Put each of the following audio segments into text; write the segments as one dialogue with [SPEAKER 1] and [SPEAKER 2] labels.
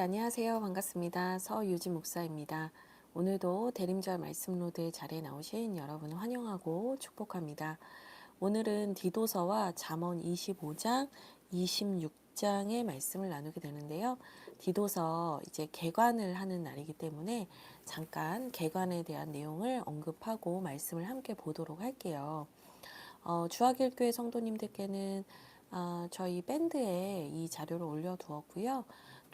[SPEAKER 1] 안녕하세요. 반갑습니다. 서유진 목사입니다. 오늘도 대림절 말씀 로드의 자리에 나오신 여러분 환영하고 축복합니다. 오늘은 디도서와 잠언 25장, 26장의 말씀을 나누게 되는데요. 디도서 이제 개관을 하는 날이기 때문에 잠깐 개관에 대한 내용을 언급하고 말씀을 함께 보도록 할게요. 주하길교회 성도님들께는 저희 밴드에 이 자료를 올려두었고요.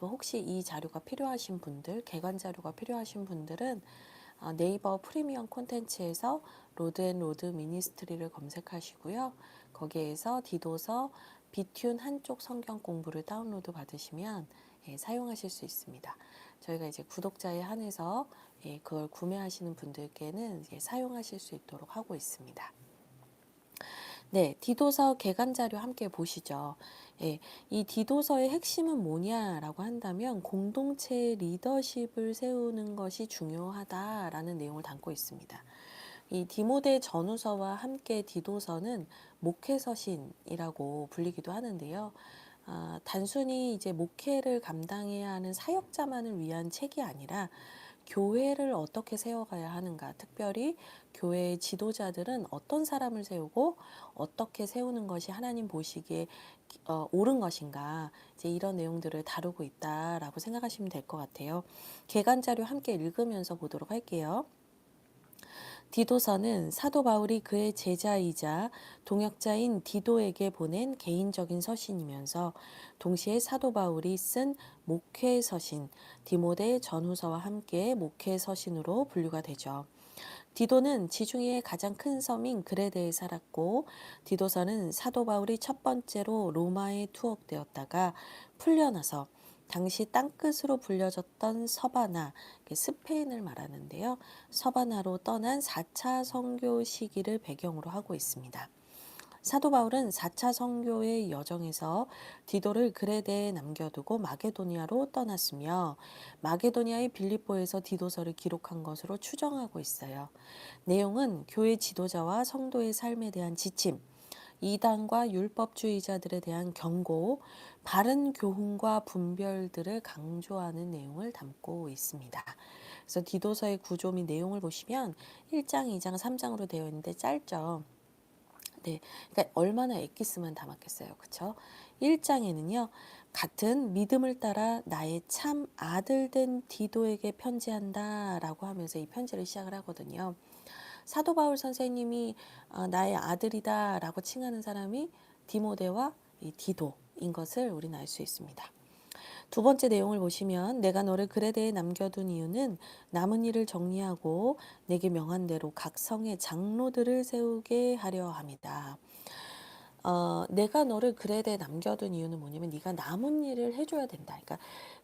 [SPEAKER 1] 또 혹시 이 자료가 필요하신 분들, 개관 자료가 필요하신 분들은 네이버 프리미엄 콘텐츠에서 로드앤로드 미니스트리를 검색하시고요. 거기에서 디도서 비튠 한쪽 성경 공부를 다운로드 받으시면 사용하실 수 있습니다. 저희가 이제 구독자에 한해서 그걸 구매하시는 분들께는 사용하실 수 있도록 하고 있습니다. 네, 디도서 개관 자료 함께 보시죠. 이 디도서의 핵심은 뭐냐라고 한다면 공동체 리더십을 세우는 것이 중요하다라는 내용을 담고 있습니다. 이 디모데 전후서와 함께 디도서는 목회서신이라고 불리기도 하는데요. 단순히 이제 목회를 감당해야 하는 사역자만을 위한 책이 아니라 교회를 어떻게 세워가야 하는가, 특별히 교회의 지도자들은 어떤 사람을 세우고 어떻게 세우는 것이 하나님 보시기에 옳은 것인가, 이제 이런 내용들을 다루고 있다라고 생각하시면 될 것 같아요. 개관 자료 함께 읽으면서 보도록 할게요. 디도서는 사도 바울이 그의 제자이자 동역자인 디도에게 보낸 개인적인 서신이면서 동시에 사도 바울이 쓴 목회 서신, 디모데 전후서와 함께 목회 서신으로 분류가 되죠. 디도는 지중해의 가장 큰 섬인 그레데에 살았고, 디도서는 사도 바울이 첫 번째로 로마에 투옥되었다가 풀려나서 당시 땅끝으로 불려졌던 서바나, 스페인을 말하는데요. 서바나로 떠난 4차 선교 시기를 배경으로 하고 있습니다. 사도 바울은 4차 선교의 여정에서 디도를 그레데에 남겨두고 마게도니아로 떠났으며 마게도니아의 빌립보에서 디도서를 기록한 것으로 추정하고 있어요. 내용은 교회 지도자와 성도의 삶에 대한 지침, 이단과 율법주의자들에 대한 경고, 바른 교훈과 분별들을 강조하는 내용을 담고 있습니다. 그래서 디도서의 구조 및 내용을 보시면 1장, 2장, 3장으로 되어 있는데 짧죠. 네, 그러니까 얼마나 엑기스만 담았겠어요. 그렇죠? 1장에는요. 같은 믿음을 따라 나의 참 아들 된 디도에게 편지한다라고 하면서 이 편지를 시작을 하거든요. 사도 바울 선생님이 나의 아들이다라고 칭하는 사람이 디모데와 이 디도인 것을 우리는 알 수 있습니다. 두 번째 내용을 보시면 내가 너를 그레데에 남겨둔 이유는 남은 일을 정리하고 내게 명한 대로 각 성의 장로들을 세우게 하려 함이다. 내가 너를 그레데에 남겨둔 이유는 뭐냐면 네가 남은 일을 해줘야 된다. 그러니까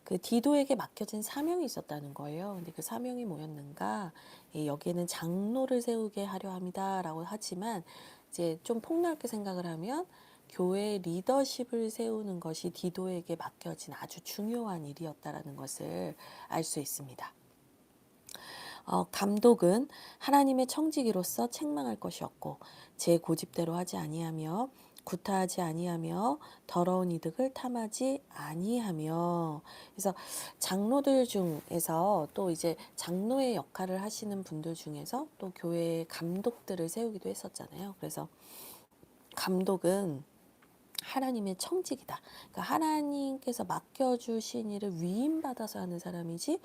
[SPEAKER 1] 그 디도에게 맡겨진 사명이 있었다는 거예요. 근데 그 사명이 뭐였는가? 여기에는 장로를 세우게 하려 합니다라고 하지만 이제 좀 폭넓게 생각을 하면 교회 리더십을 세우는 것이 디도에게 맡겨진 아주 중요한 일이었다라는 것을 알 수 있습니다. 감독은 하나님의 청지기로서 책망할 것이 없고 제 고집대로 하지 아니하며 구타하지 아니하며 더러운 이득을 탐하지 아니하며. 그래서 장로들 중에서 또 이제 장로의 역할을 하시는 분들 중에서 또 교회의 감독들을 세우기도 했었잖아요. 그래서 감독은 하나님의 청직이다. 그러니까 하나님께서 맡겨주신 일을 위임받아서 하는 사람이지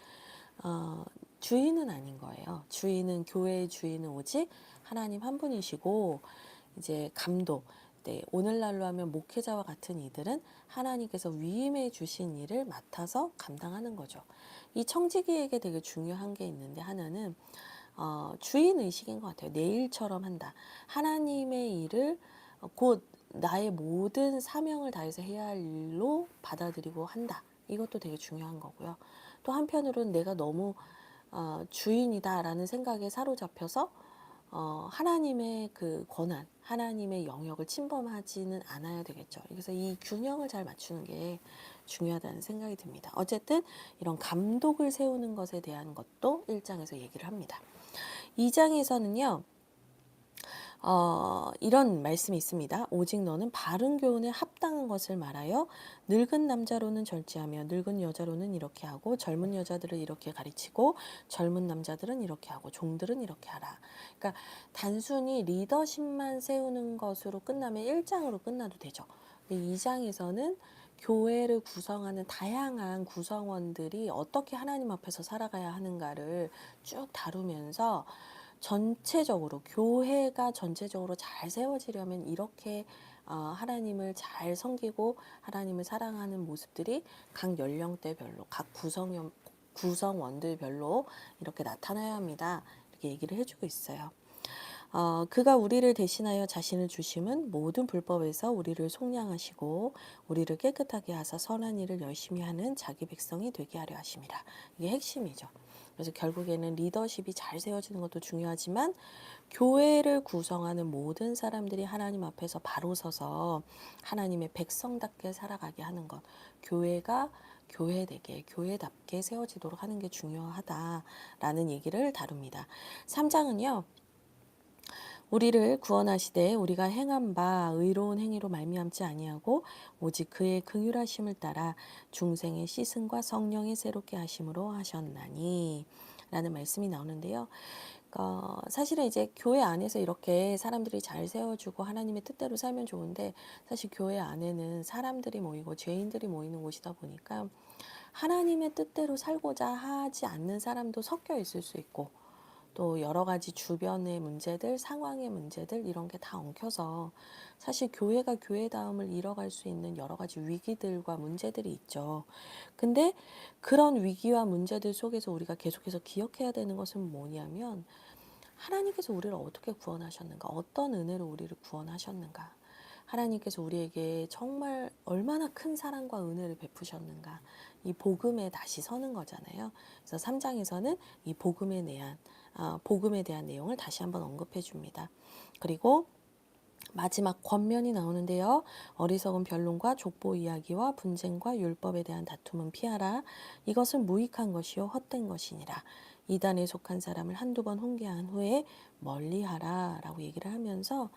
[SPEAKER 1] 어, 주인은 아닌 거예요. 주인은, 교회의 주인은 오직 하나님 한 분이시고, 이제 감독, 네, 오늘날로 하면 목회자와 같은 이들은 하나님께서 위임해 주신 일을 맡아서 감당하는 거죠. 이 청지기에게 되게 중요한 게 있는데, 하나는 주인 의식인 것 같아요. 내 일처럼 한다. 하나님의 일을 곧 나의 모든 사명을 다해서 해야 할 일로 받아들이고 한다. 이것도 되게 중요한 거고요. 또 한편으로는 내가 너무 주인이다라는 생각에 사로잡혀서 하나님의 그 권한, 하나님의 영역을 침범하지는 않아야 되겠죠. 그래서 이 균형을 잘 맞추는 게 중요하다는 생각이 듭니다. 어쨌든 이런 감독을 세우는 것에 대한 것도 1장에서 얘기를 합니다. 2장에서는요. 이런 말씀이 있습니다. 오직 너는 바른 교훈에 합당한 것을 말하여 늙은 남자로는 절제하며 늙은 여자로는 이렇게 하고 젊은 여자들을 이렇게 가르치고 젊은 남자들은 이렇게 하고 종들은 이렇게 하라. 그러니까 단순히 리더십만 세우는 것으로 끝나면 1장으로 끝나도 되죠. 근데 2장에서는 교회를 구성하는 다양한 구성원들이 어떻게 하나님 앞에서 살아가야 하는가를 쭉 다루면서 전체적으로 교회가 전체적으로 잘 세워지려면 이렇게 하나님을 잘 섬기고 하나님을 사랑하는 모습들이 각 연령대별로 각 구성원들별로 이렇게 나타나야 합니다. 이렇게 얘기를 해주고 있어요. 그가 우리를 대신하여 자신을 주심은 모든 불법에서 우리를 속량하시고 우리를 깨끗하게 하사 선한 일을 열심히 하는 자기 백성이 되게 하려 하심이라. 이게 핵심이죠. 그래서 결국에는 리더십이 잘 세워지는 것도 중요하지만 교회를 구성하는 모든 사람들이 하나님 앞에서 바로 서서 하나님의 백성답게 살아가게 하는 것. 교회가 교회되게 교회답게 세워지도록 하는 게 중요하다라는 얘기를 다룹니다. 3장은요. 우리를 구원하시되 우리가 행한 바 의로운 행위로 말미암지 아니하고 오직 그의 긍휼하심을 따라 중생의 씻음과 성령의 새롭게 하심으로 하셨나니 라는 말씀이 나오는데요. 사실은 이제 교회 안에서 이렇게 사람들이 잘 세워주고 하나님의 뜻대로 살면 좋은데 사실 교회 안에는 사람들이 모이고 죄인들이 모이는 곳이다 보니까 하나님의 뜻대로 살고자 하지 않는 사람도 섞여 있을 수 있고 또 여러 가지 주변의 문제들, 상황의 문제들 이런 게 다 엉켜서 사실 교회가 교회다움을 잃어갈 수 있는 여러 가지 위기들과 문제들이 있죠. 근데 그런 위기와 문제들 속에서 우리가 계속해서 기억해야 되는 것은 뭐냐면 하나님께서 우리를 어떻게 구원하셨는가? 어떤 은혜로 우리를 구원하셨는가? 하나님께서 우리에게 정말 얼마나 큰 사랑과 은혜를 베푸셨는가? 이 복음에 다시 서는 거잖아요. 그래서 3장에서는 이 복음에 대한 내용을 다시 한번 언급해 줍니다. 그리고 마지막 권면이 나오는데요. 어리석은 변론과 족보 이야기와 분쟁과 율법에 대한 다툼은 피하라. 이것은 무익한 것이요 헛된 것이니라. 이단에 속한 사람을 한두 번 훈계한 후에 멀리하라 라고 얘기를 하면서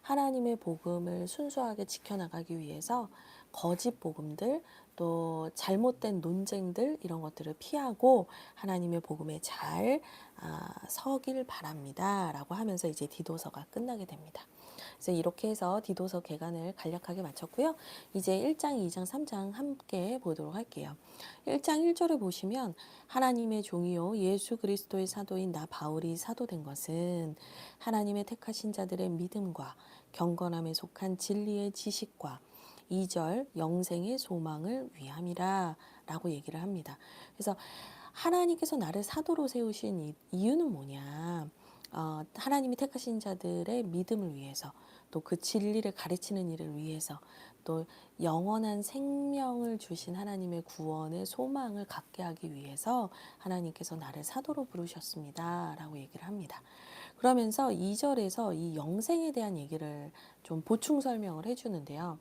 [SPEAKER 1] 하나님의 복음을 순수하게 지켜나가기 위해서 거짓 복음들 또 잘못된 논쟁들 이런 것들을 피하고 하나님의 복음에 잘 서길 바랍니다 라고 하면서 이제 디도서가 끝나게 됩니다. 그래서 이렇게 해서 디도서 개간을 간략하게 마쳤고요. 이제 1장, 2장, 3장 함께 보도록 할게요. 1장 1절을 보시면 하나님의 종이요 예수 그리스도의 사도인 나 바울이 사도된 것은 하나님의 택하신 자들의 믿음과 경건함에 속한 진리의 지식과 2절 영생의 소망을 위함이라 라고 얘기를 합니다. 그래서 하나님께서 나를 사도로 세우신 이유는 뭐냐? 하나님이 택하신 자들의 믿음을 위해서 또 그 진리를 가르치는 일을 위해서 또 영원한 생명을 주신 하나님의 구원의 소망을 갖게 하기 위해서 하나님께서 나를 사도로 부르셨습니다 라고 얘기를 합니다. 그러면서 2절에서 이 영생에 대한 얘기를 좀 보충 설명을 해주는데요.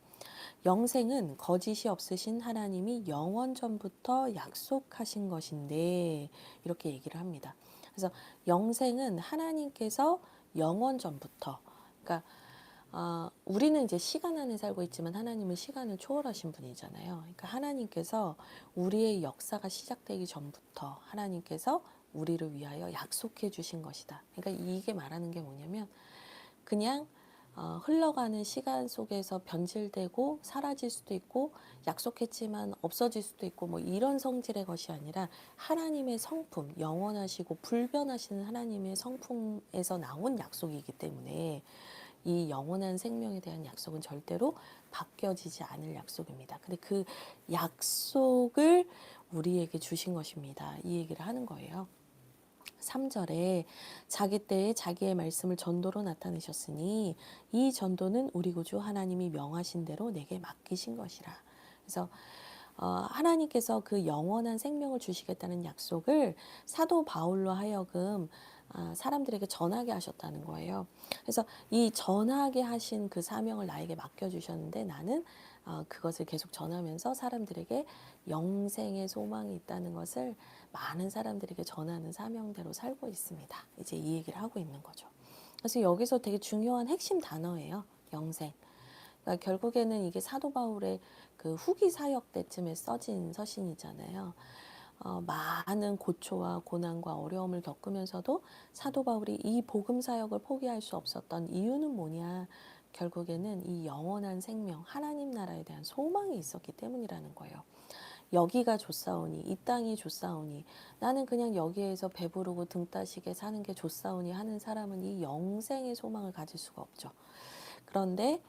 [SPEAKER 1] 영생은 거짓이 없으신 하나님이 영원 전부터 약속하신 것인데 이렇게 얘기를 합니다. 그래서 영생은 하나님께서 영원 전부터 그러니까 우리는 이제 시간 안에 살고 있지만 하나님은 시간을 초월하신 분이잖아요. 그러니까 하나님께서 우리의 역사가 시작되기 전부터 하나님께서 우리를 위하여 약속해 주신 것이다. 그러니까 이게 말하는 게 뭐냐면 그냥 흘러가는 시간 속에서 변질되고 사라질 수도 있고 약속했지만 없어질 수도 있고 뭐 이런 성질의 것이 아니라 하나님의 성품, 영원하시고 불변하시는 하나님의 성품에서 나온 약속이기 때문에 이 영원한 생명에 대한 약속은 절대로 바뀌어지지 않을 약속입니다. 근데 그 약속을 우리에게 주신 것입니다. 이 얘기를 하는 거예요. 3절에 자기 때에 자기의 말씀을 전도로 나타내셨으니 이 전도는 우리 구주 하나님이 명하신 대로 내게 맡기신 것이라. 그래서 하나님께서 그 영원한 생명을 주시겠다는 약속을 사도 바울로 하여금 사람들에게 전하게 하셨다는 거예요. 그래서 이 전하게 하신 그 사명을 나에게 맡겨주셨는데 나는 그것을 계속 전하면서 사람들에게 영생의 소망이 있다는 것을 많은 사람들에게 전하는 사명대로 살고 있습니다. 이제 이 얘기를 하고 있는 거죠. 그래서 여기서 되게 중요한 핵심 단어예요. 영생. 그러니까 결국에는 이게 사도 바울의 그 후기 사역 때쯤에 써진 서신이잖아요. 많은 고초와 고난과 어려움을 겪으면서도 사도 바울이 이 복음 사역을 포기할 수 없었던 이유는 뭐냐? 결국에는 이 영원한 생명, 하나님 나라에 대한 소망이 있었기 때문이라는 거예요. 여기가 좋사오니, 이 땅이 좋사오니, 나는 그냥 여기에서 배부르고 등 따시게 사는 게 좋사오니 하는 사람은 이 영생의 소망을 가질 수가 없죠. 그런데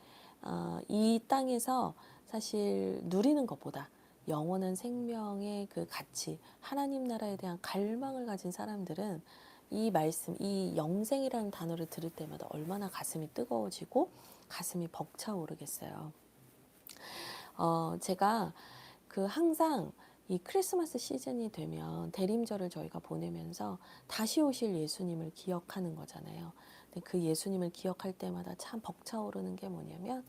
[SPEAKER 1] 이 땅에서 사실 누리는 것보다 영원한 생명의 그 가치, 하나님 나라에 대한 갈망을 가진 사람들은 이 말씀, 이 영생이라는 단어를 들을 때마다 얼마나 가슴이 뜨거워지고 가슴이 벅차오르겠어요. 제가 그 항상 이 크리스마스 시즌이 되면 대림절을 저희가 보내면서 다시 오실 예수님을 기억하는 거잖아요. 근데 그 예수님을 기억할 때마다 참 벅차오르는 게 뭐냐면,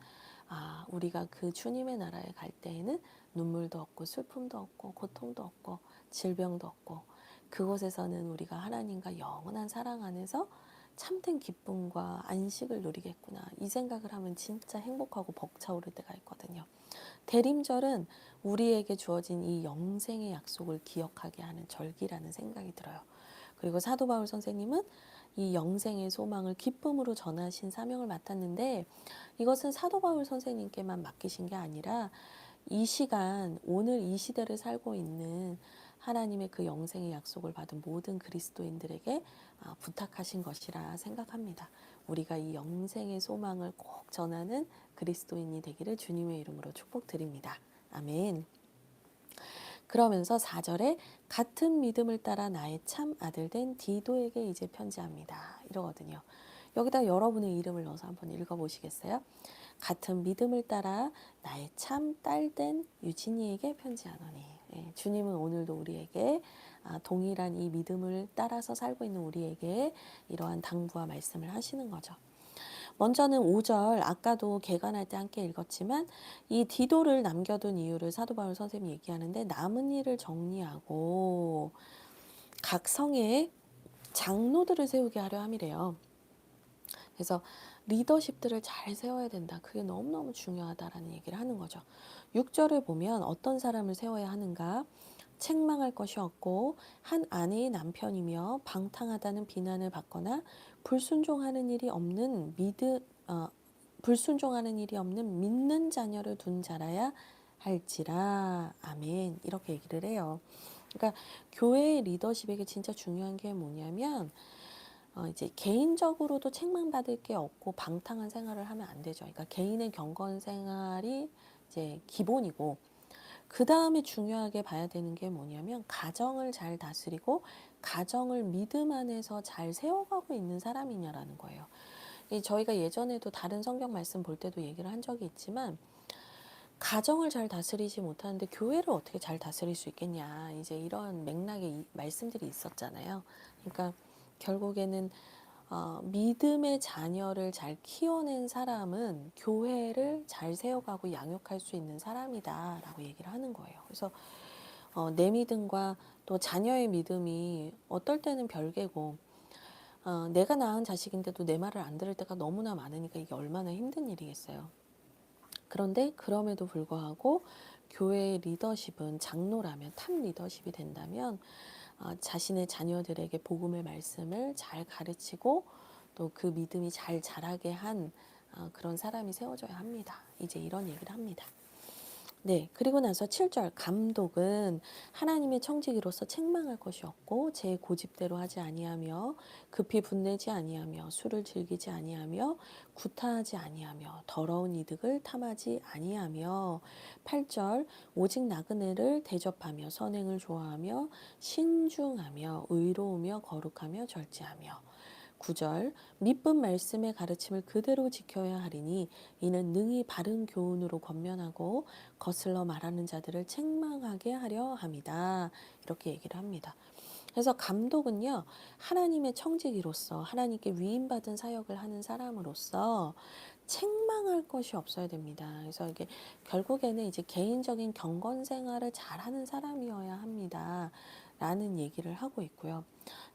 [SPEAKER 1] 우리가 그 주님의 나라에 갈 때에는 눈물도 없고 슬픔도 없고 고통도 없고 질병도 없고 그곳에서는 우리가 하나님과 영원한 사랑 안에서 참된 기쁨과 안식을 누리겠구나. 이 생각을 하면 진짜 행복하고 벅차오를 때가 있거든요. 대림절은 우리에게 주어진 이 영생의 약속을 기억하게 하는 절기라는 생각이 들어요. 그리고 사도 바울 선생님은 이 영생의 소망을 기쁨으로 전하신 사명을 맡았는데, 이것은 사도 바울 선생님께만 맡기신 게 아니라 이 시간, 오늘 이 시대를 살고 있는 하나님의 그 영생의 약속을 받은 모든 그리스도인들에게 부탁하신 것이라 생각합니다. 우리가 이 영생의 소망을 꼭 전하는 그리스도인이 되기를 주님의 이름으로 축복드립니다. 아멘. 그러면서 4절에 같은 믿음을 따라 나의 참 아들 된 디도에게 이제 편지합니다. 이러거든요. 여기다 여러분의 이름을 넣어서 한번 읽어보시겠어요? 같은 믿음을 따라 나의 참 딸 된 유진이에게 편지하노니. 주님은 오늘도 우리에게 동일한 이 믿음을 따라서 살고 있는 우리에게 이러한 당부와 말씀을 하시는 거죠. 먼저는 5절, 아까도 개관할 때 함께 읽었지만 이 디도를 남겨둔 이유를 사도 바울 선생님이 얘기하는데, 남은 일을 정리하고 각 성에 장로들을 세우게 하려 함이래요. 그래서 리더십들을 잘 세워야 된다. 그게 너무너무 중요하다라는 얘기를 하는 거죠. 6절을 보면 어떤 사람을 세워야 하는가? 책망할 것이 없고 한 아내의 남편이며 방탕하다는 비난을 받거나 불순종하는 일이 없는 불순종하는 일이 없는 믿는 자녀를 둔 자라야 할지라. 아멘. 이렇게 얘기를 해요. 그러니까 교회의 리더십에게 진짜 중요한 게 뭐냐면, 이제 개인적으로도 책망받을 게 없고 방탕한 생활을 하면 안 되죠. 그러니까 개인의 경건 생활이 이제 기본이고, 그 다음에 중요하게 봐야 되는 게 뭐냐면 가정을 잘 다스리고 가정을 믿음 안에서 잘 세워가고 있는 사람이냐라는 거예요. 저희가 예전에도 다른 성경 말씀 볼 때도 얘기를 한 적이 있지만, 가정을 잘 다스리지 못하는데 교회를 어떻게 잘 다스릴 수 있겠냐, 이제 이런 맥락의 말씀들이 있었잖아요. 그러니까 결국에는 믿음의 자녀를 잘 키워낸 사람은 교회를 잘 세워가고 양육할 수 있는 사람이다라고 얘기를 하는 거예요. 그래서 내 믿음과 또 자녀의 믿음이 어떨 때는 별개고, 내가 낳은 자식인데도 내 말을 안 들을 때가 너무나 많으니까 이게 얼마나 힘든 일이겠어요. 그런데 그럼에도 불구하고 교회의 리더십은, 장로라면 탑 리더십이 된다면 자신의 자녀들에게 복음의 말씀을 잘 가르치고 또 그 믿음이 잘 자라게 한 그런 사람이 세워져야 합니다. 이제 이런 얘기를 합니다. 네, 그리고 나서 7절, 감독은 하나님의 청지기로서 책망할 것이 없고 제 고집대로 하지 아니하며 급히 분내지 아니하며 술을 즐기지 아니하며 구타하지 아니하며 더러운 이득을 탐하지 아니하며. 8절, 오직 나그네를 대접하며 선행을 좋아하며 신중하며 의로우며 거룩하며 절제하며. 9절, 미쁜 말씀의 가르침을 그대로 지켜야 하리니 이는 능히 바른 교훈으로 권면하고 거슬러 말하는 자들을 책망하게 하려 함이다. 이렇게 얘기를 합니다. 그래서 감독은요, 하나님의 청지기로서 하나님께 위임받은 사역을 하는 사람으로서 책망할 것이 없어야 됩니다. 그래서 이게 결국에는 이제 개인적인 경건 생활을 잘하는 사람이어야 합니다. 라는 얘기를 하고 있고요.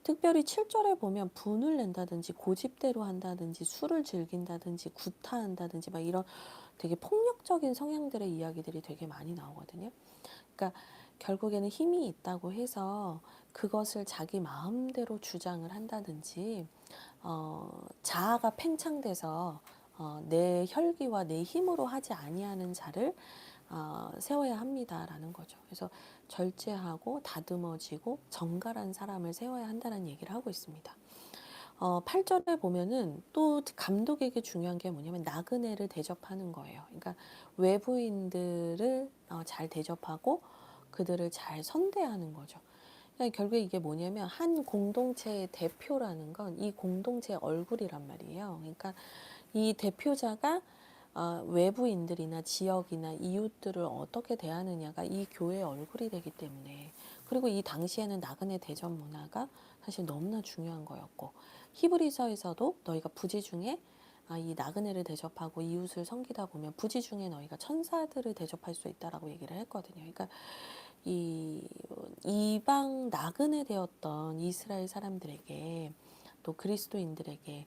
[SPEAKER 1] 특별히 7절에 보면 분을 낸다든지 고집대로 한다든지 술을 즐긴다든지 구타한다든지 막 이런 되게 폭력적인 성향들의 이야기들이 되게 많이 나오거든요. 그러니까 결국에는 힘이 있다고 해서 그것을 자기 마음대로 주장을 한다든지 자아가 팽창돼서 내 혈기와 내 힘으로 하지 아니하는 자를 세워야 합니다라는 거죠. 그래서 절제하고 다듬어지고 정갈한 사람을 세워야 한다는 얘기를 하고 있습니다. 8절에 보면은 또 감독에게 중요한 게 뭐냐면 나그네를 대접하는 거예요. 그러니까 외부인들을 잘 대접하고 그들을 잘 선대하는 거죠. 그러니까 결국에 이게 뭐냐면 한 공동체의 대표라는 건 이 공동체의 얼굴이란 말이에요. 그러니까 이 대표자가 외부인들이나 지역이나 이웃들을 어떻게 대하느냐가 이 교회의 얼굴이 되기 때문에, 그리고 이 당시에는 나그네 대접 문화가 사실 너무나 중요한 거였고, 히브리서에서도 너희가 부지 중에 이 나그네를 대접하고 이웃을 섬기다 보면 부지 중에 너희가 천사들을 대접할 수 있다라고 얘기를 했거든요. 그러니까 이 이방 나그네 되었던 이스라엘 사람들에게 또 그리스도인들에게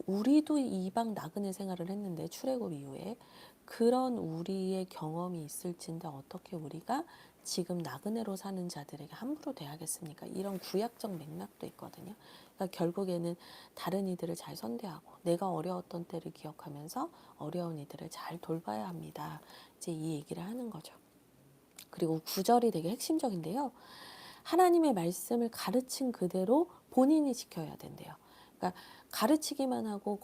[SPEAKER 1] 우리도 이방 나그네 생활을 했는데 출애굽 이후에 그런 우리의 경험이 있을진데 어떻게 우리가 지금 나그네로 사는 자들에게 함부로 대하겠습니까? 이런 구약적 맥락도 있거든요. 그러니까 결국에는 다른 이들을 잘 선대하고 내가 어려웠던 때를 기억하면서 어려운 이들을 잘 돌봐야 합니다. 이제 이 얘기를 하는 거죠. 그리고 9절이 되게 핵심적인데요. 하나님의 말씀을 가르친 그대로 본인이 지켜야 된대요. 그러니까 가르치기만 하고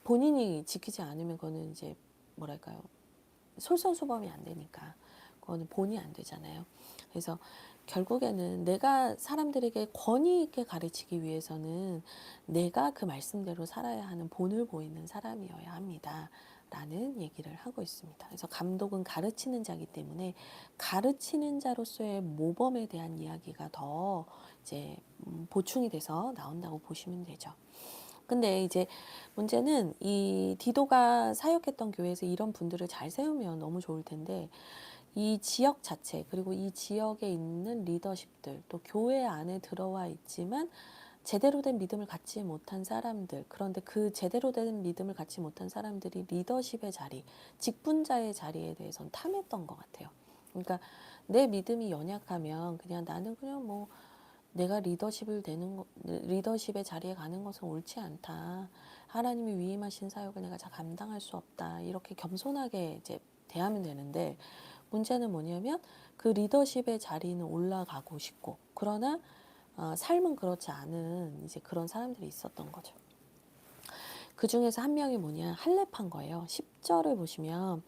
[SPEAKER 1] 본인이 지키지 않으면 그거는 이제 뭐랄까요, 솔선수범이 안 되니까 그거는 본이 안 되잖아요. 그래서 결국에는 내가 사람들에게 권위 있게 가르치기 위해서는 내가 그 말씀대로 살아야 하는 본을 보이는 사람이어야 합니다. 라는 얘기를 하고 있습니다. 그래서 감독은 가르치는 자이기 때문에 가르치는 자로서의 모범에 대한 이야기가 더 이제 보충이 돼서 나온다고 보시면 되죠. 근데 이제 문제는 이 디도가 사역했던 교회에서 이런 분들을 잘 세우면 너무 좋을 텐데 이 지역 자체 그리고 이 지역에 있는 리더십들 또 교회 안에 들어와 있지만 제대로 된 믿음을 갖지 못한 사람들, 그런데 그 제대로 된 믿음을 갖지 못한 사람들이 리더십의 자리, 직분자의 자리에 대해서는 탐했던 것 같아요. 그러니까 내 믿음이 연약하면 그냥 나는 그냥 뭐 내가 리더십의 자리에 가는 것은 옳지 않다. 하나님이 위임하신 사역을 내가 잘 감당할 수 없다. 이렇게 겸손하게 이제 대하면 되는데 문제는 뭐냐면 그 리더십의 자리는 올라가고 싶고 그러나 삶은 그렇지 않은 이제 그런 사람들이 있었던 거죠. 그 중에서 한 명이 뭐냐, 할렙한 거예요. 10절을 보시면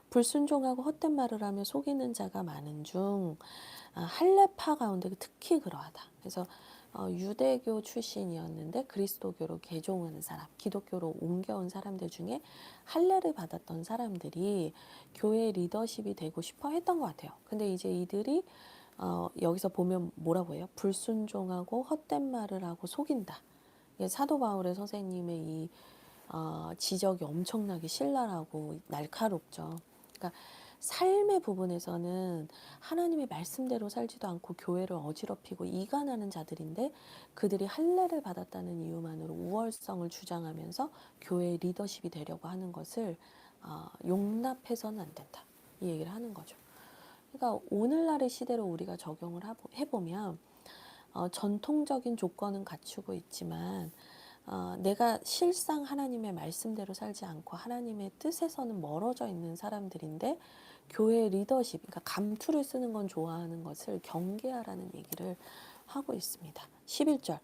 [SPEAKER 1] 불순종하고 헛된 말을 하며 속이는 자가 많은 중 할렙파 가운데 특히 그러하다. 그래서 유대교 출신이었는데 그리스도교로 개종하는 사람, 기독교로 옮겨온 사람들 중에 할례를 받았던 사람들이 교회 리더십이 되고 싶어 했던 것 같아요. 근데 이제 이들이 여기서 보면 뭐라고 해요? 불순종하고 헛된 말을 하고 속인다. 사도 바울의 선생님의 이 지적이 엄청나게 신랄하고 날카롭죠. 그러니까 삶의 부분에서는 하나님의 말씀대로 살지도 않고 교회를 어지럽히고 이간하는 자들인데 그들이 할례를 받았다는 이유만으로 우월성을 주장하면서 교회의 리더십이 되려고 하는 것을 용납해서는 안 된다. 이 얘기를 하는 거죠. 그러니까 오늘날의 시대로 우리가 적용을 해보면 전통적인 조건은 갖추고 있지만 내가 실상 하나님의 말씀대로 살지 않고 하나님의 뜻에서는 멀어져 있는 사람들인데 교회 리더십, 그러니까 감투를 쓰는 건 좋아하는 것을 경계하라는 얘기를 하고 있습니다. 11절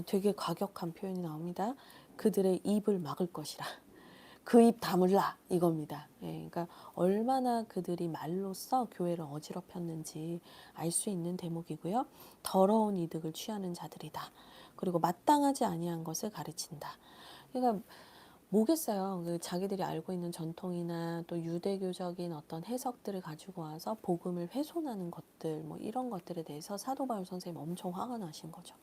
[SPEAKER 1] 되게 과격한 표현이 나옵니다. 그들의 입을 막을 것이라. 그 입 다물라 이겁니다. 그러니까 얼마나 그들이 말로써 교회를 어지럽혔는지 알 수 있는 대목이고요. 더러운 이득을 취하는 자들이다. 그리고 마땅하지 아니한 것을 가르친다. 그러니까 뭐겠어요. 자기들이 알고 있는 전통이나 또 유대교적인 어떤 해석들을 가지고 와서 복음을 훼손하는 것들, 뭐 이런 것들에 대해서 사도 바울 선생님 엄청 화가 나신 거죠.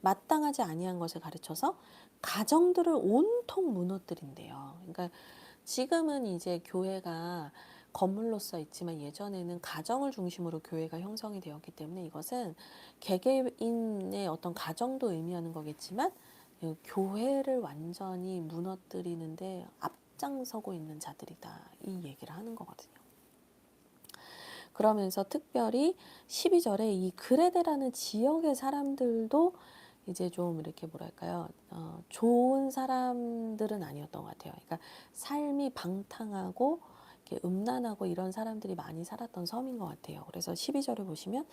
[SPEAKER 1] 마땅하지 아니한 것을 가르쳐서 가정들을 온통 무너뜨린대요. 그러니까 지금은 이제 교회가 건물로서 있지만 예전에는 가정을 중심으로 교회가 형성이 되었기 때문에 이것은 개개인의 어떤 가정도 의미하는 거겠지만 교회를 완전히 무너뜨리는데 앞장서고 있는 자들이다. 이 얘기를 하는 거거든요. 그러면서 특별히 12절에 이 그레데라는 지역의 사람들도 이제 좀 이렇게 뭐랄까요, 좋은 사람들은 아니었던 것 같아요. 그러니까 삶이 방탕하고 이렇게 음란하고 이런 사람들이 많이 살았던 섬인 것 같아요. 그래서 12절에 보시면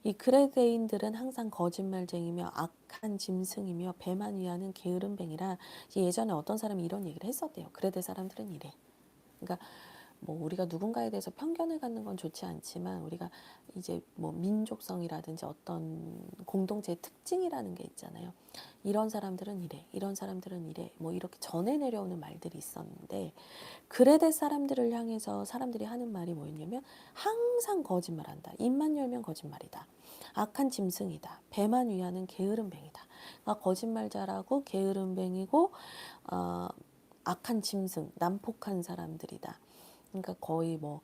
[SPEAKER 1] 이 그레데인들은 항상 거짓말쟁이며 악한 짐승이며 배만 위하는 게으름뱅이라. 예전에 어떤 사람이 이런 얘기를 했었대요. 그레데 사람들은 이래. 그러니까 뭐 우리가 누군가에 대해서 편견을 갖는 건 좋지 않지만 우리가 이제 뭐 민족성이라든지 어떤 공동체의 특징이라는 게 있잖아요. 이런 사람들은 이래, 이런 사람들은 이래, 뭐 이렇게 전해 내려오는 말들이 있었는데 그레데 사람들을 향해서 사람들이 하는 말이 뭐였냐면 항상 거짓말한다. 입만 열면 거짓말이다. 악한 짐승이다. 배만 위하는 게으름뱅이다. 그러니까 거짓말 잘하고 게으름뱅이고 악한 짐승, 난폭한 사람들이다. 그러니까 거의 뭐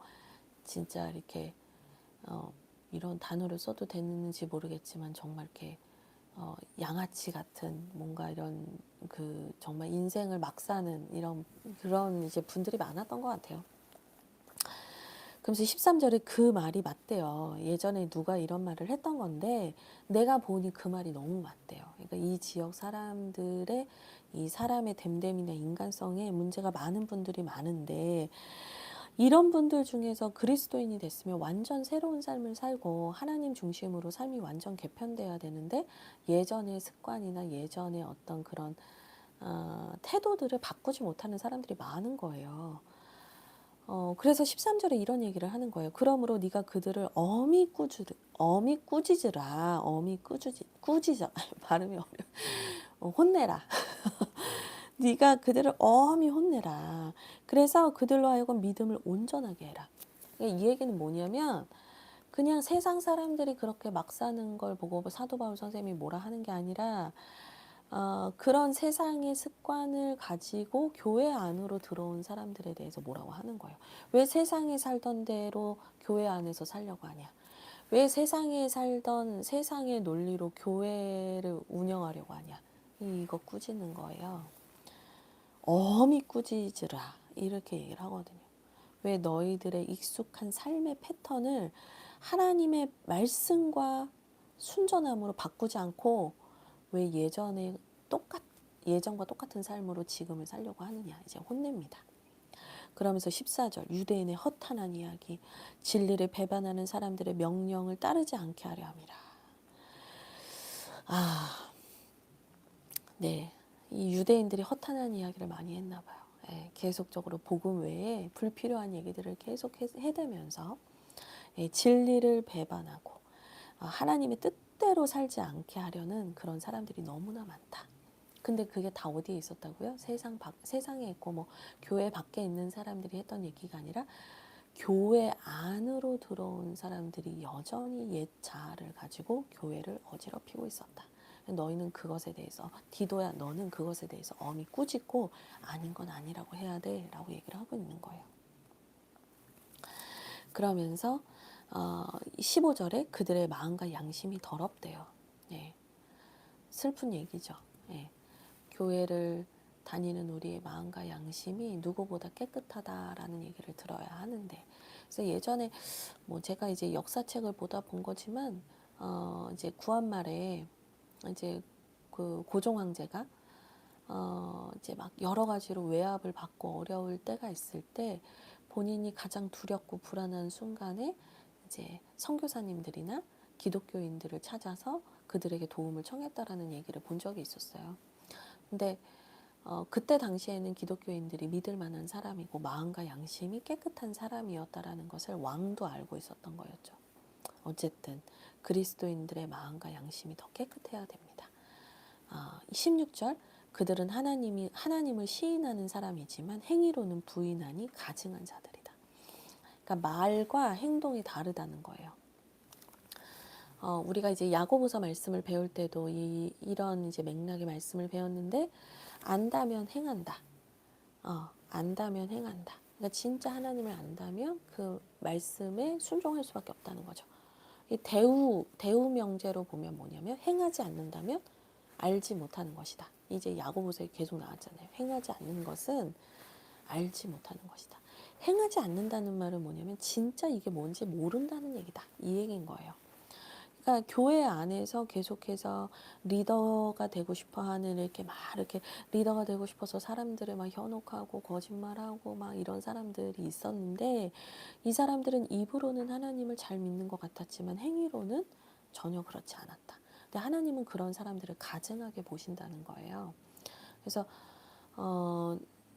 [SPEAKER 1] 진짜 이렇게 이런 단어를 써도 되는지 모르겠지만 정말 이렇게 양아치 같은 뭔가 이런 그 정말 인생을 막 사는 이런 그런 이제 분들이 많았던 것 같아요. 그러면서 13절에 그 말이 맞대요. 예전에 누가 이런 말을 했던 건데 내가 보니 그 말이 너무 맞대요. 그러니까 이 지역 사람들의 이 사람의 됨됨이나 인간성에 문제가 많은 분들이 많은데 이런 분들 중에서 그리스도인이 됐으면 완전 새로운 삶을 살고 하나님 중심으로 삶이 완전 개편돼야 되는데 예전의 습관이나 예전의 어떤 그런 태도들을 바꾸지 못하는 사람들이 많은 거예요. 그래서 13절에 이런 얘기를 하는 거예요. 그러므로 네가 그들을 꾸짖어 발음이 어려워. 혼내라. 네가 그들을 엄히 혼내라. 그래서 그들로 하여금 믿음을 온전하게 해라. 이 얘기는 뭐냐면 그냥 세상 사람들이 그렇게 막 사는 걸 보고 사도 바울 선생님이 뭐라 하는 게 아니라 그런 세상의 습관을 가지고 교회 안으로 들어온 사람들에 대해서 뭐라고 하는 거예요. 왜 세상에 살던 대로 교회 안에서 살려고 하냐. 왜 세상에 살던 세상의 논리로 교회를 운영하려고 하냐. 이거 꾸짖는 거예요. 엄히 꾸짖으라. 이렇게 얘기를 하거든요. 왜 너희들의 익숙한 삶의 패턴을 하나님의 말씀과 순전함으로 바꾸지 않고 왜 예전과 똑같은 삶으로 지금을 살려고 하느냐. 이제 혼냅니다. 그러면서 14절 유대인의 허탄한 이야기 진리를 배반하는 사람들의 명령을 따르지 않게 하려 함이라. 네. 이 유대인들이 허탄한 이야기를 많이 했나 봐요. 예, 계속적으로 복음 외에 불필요한 얘기들을 계속 해대면서 진리를 배반하고 하나님의 뜻대로 살지 않게 하려는 그런 사람들이 너무나 많다. 근데 그게 다 어디에 있었다고요? 세상에 있고 뭐 교회 밖에 있는 사람들이 했던 얘기가 아니라 교회 안으로 들어온 사람들이 여전히 옛 자아를 가지고 교회를 어지럽히고 있었다. 너희는 그것에 대해서 디도야 너는 그것에 대해서 엄히 꾸짖고 아닌 건 아니라고 해야 돼 라고 얘기를 하고 있는 거예요. 그러면서 15절에 그들의 마음과 양심이 더럽대요. 네. 슬픈 얘기죠. 네. 교회를 다니는 우리의 마음과 양심이 누구보다 깨끗하다라는 얘기를 들어야 하는데, 그래서 예전에 뭐 제가 이제 역사책을 보다 본 거지만 이제 구한말에 이제 그 고종 황제가 이제 막 여러 가지로 외압을 받고 어려울 때가 있을 때 본인이 가장 두렵고 불안한 순간에 이제 선교사님들이나 기독교인들을 찾아서 그들에게 도움을 청했다라는 얘기를 본 적이 있었어요. 근데 그때 당시에는 기독교인들이 믿을 만한 사람이고 마음과 양심이 깨끗한 사람이었다라는 것을 왕도 알고 있었던 거였죠. 어쨌든 그리스도인들의 마음과 양심이 더 깨끗해야 됩니다. 16절 그들은 하나님을 시인하는 사람이지만 행위로는 부인하니 가증한 자들이다. 그러니까 말과 행동이 다르다는 거예요. 우리가 이제 야고보서 말씀을 배울 때도 이런 이제 맥락의 말씀을 배웠는데 안다면 행한다. 안다면 행한다. 그러니까 진짜 하나님을 안다면 그 말씀에 순종할 수밖에 없다는 거죠. 이 대우 명제로 보면 뭐냐면 행하지 않는다면 알지 못하는 것이다. 이제 야고보서에 계속 나왔잖아요. 행하지 않는 것은 알지 못하는 것이다. 행하지 않는다는 말은 뭐냐면 진짜 이게 뭔지 모른다는 얘기다. 이 얘기인 거예요. 그러니까 교회 안에서 계속해서 리더가 되고 싶어 하는 이렇게 막 이렇게 리더가 되고 싶어서 사람들을 막 현혹하고 거짓말하고 막 이런 사람들이 있었는데 이 사람들은 입으로는 하나님을 잘 믿는 것 같았지만 행위로는 전혀 그렇지 않았다. 근데 하나님은 그런 사람들을 가증하게 보신다는 거예요. 그래서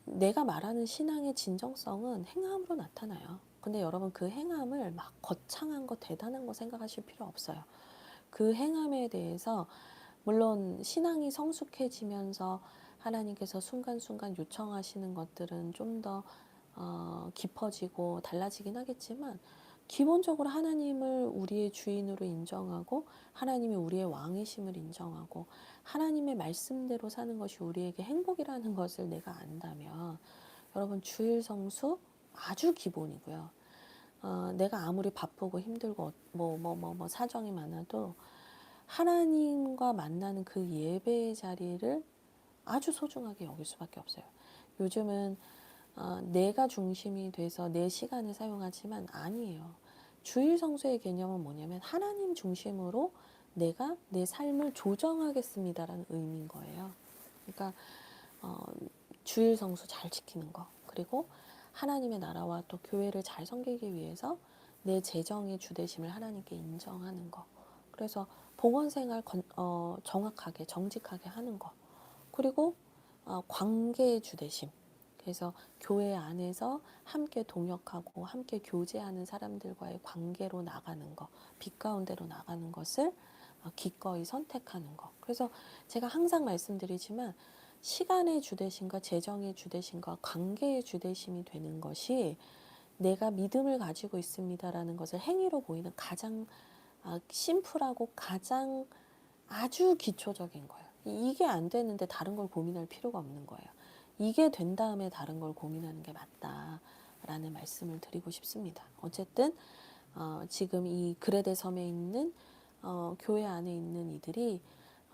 [SPEAKER 1] 내가 말하는 신앙의 진정성은 행함으로 나타나요. 근데 여러분 그 행함을 막 거창한 거 대단한 거 생각하실 필요 없어요. 그 행함에 대해서 물론 신앙이 성숙해지면서 하나님께서 순간순간 요청하시는 것들은 좀 더 깊어지고 달라지긴 하겠지만 기본적으로 하나님을 우리의 주인으로 인정하고 하나님이 우리의 왕이심을 인정하고 하나님의 말씀대로 사는 것이 우리에게 행복이라는 것을 내가 안다면 여러분 주일 성수 아주 기본이고요. 내가 아무리 바쁘고 힘들고 사정이 많아도 하나님과 만나는 그 예배의 자리를 아주 소중하게 여길 수밖에 없어요. 요즘은 내가 중심이 돼서 내 시간을 사용하지만 아니에요. 주일 성수의 개념은 뭐냐면 하나님 중심으로 내가 내 삶을 조정하겠습니다라는 의미인 거예요. 그러니까 어, 주일 성수 잘 지키는 거, 그리고 하나님의 나라와 또 교회를 잘 섬기기 위해서 내 재정의 주대심을 하나님께 인정하는 거. 그래서 봉헌생활 정확하게 정직하게 하는 거. 그리고 관계의 주대심. 그래서 교회 안에서 함께 동역하고 함께 교제하는 사람들과의 관계로 나가는 거, 빛 가운데로 나가는 것을 기꺼이 선택하는 거. 그래서 제가 항상 말씀드리지만 시간의 주대심과 재정의 주대심과 관계의 주대심이 되는 것이 내가 믿음을 가지고 있습니다라는 것을 행위로 보이는 가장 심플하고 가장 아주 기초적인 거예요. 이게 안 되는데 다른 걸 고민할 필요가 없는 거예요. 이게 된 다음에 다른 걸 고민하는 게 맞다라는 말씀을 드리고 싶습니다. 어쨌든 지금 이 그레데 섬에 있는 교회 안에 있는 이들이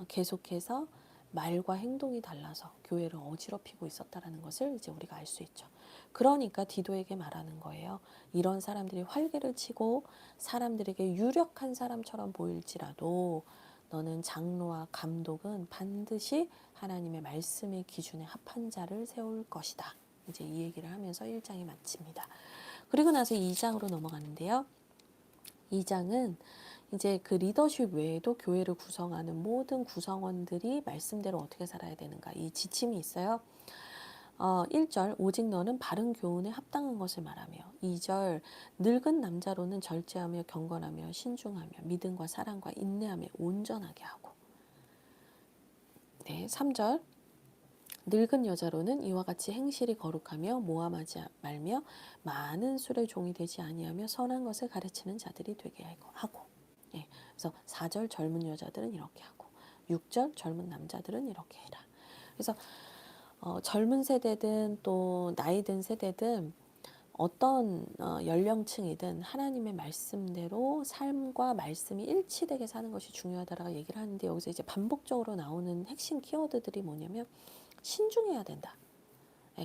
[SPEAKER 1] 계속해서 말과 행동이 달라서 교회를 어지럽히고 있었다라는 것을 이제 우리가 알 수 있죠. 그러니까 디도에게 말하는 거예요. 이런 사람들이 활개를 치고 사람들에게 유력한 사람처럼 보일지라도 너는 장로와 감독은 반드시 하나님의 말씀의 기준에 합한 자를 세울 것이다. 이제 이 얘기를 하면서 1장이 마칩니다. 그리고 나서 2장으로 넘어가는데요. 2장은 이제 그 리더십 외에도 교회를 구성하는 모든 구성원들이 말씀대로 어떻게 살아야 되는가 이 지침이 있어요. 1절 오직 너는 바른 교훈에 합당한 것을 말하며 2절 늙은 남자로는 절제하며 경건하며 신중하며 믿음과 사랑과 인내하며 온전하게 하고 3절 늙은 여자로는 이와 같이 행실이 거룩하며 모함하지 말며 많은 술의 종이 되지 아니하며 선한 것을 가르치는 자들이 되게 하고 그래서 4절 젊은 여자들은 이렇게 하고 6절 젊은 남자들은 이렇게 해라. 그래서 젊은 세대든 또 나이 든 세대든 어떤 연령층이든 하나님의 말씀대로 삶과 말씀이 일치되게 사는 것이 중요하다라고 얘기를 하는데 여기서 이제 반복적으로 나오는 핵심 키워드들이 뭐냐면 신중해야 된다.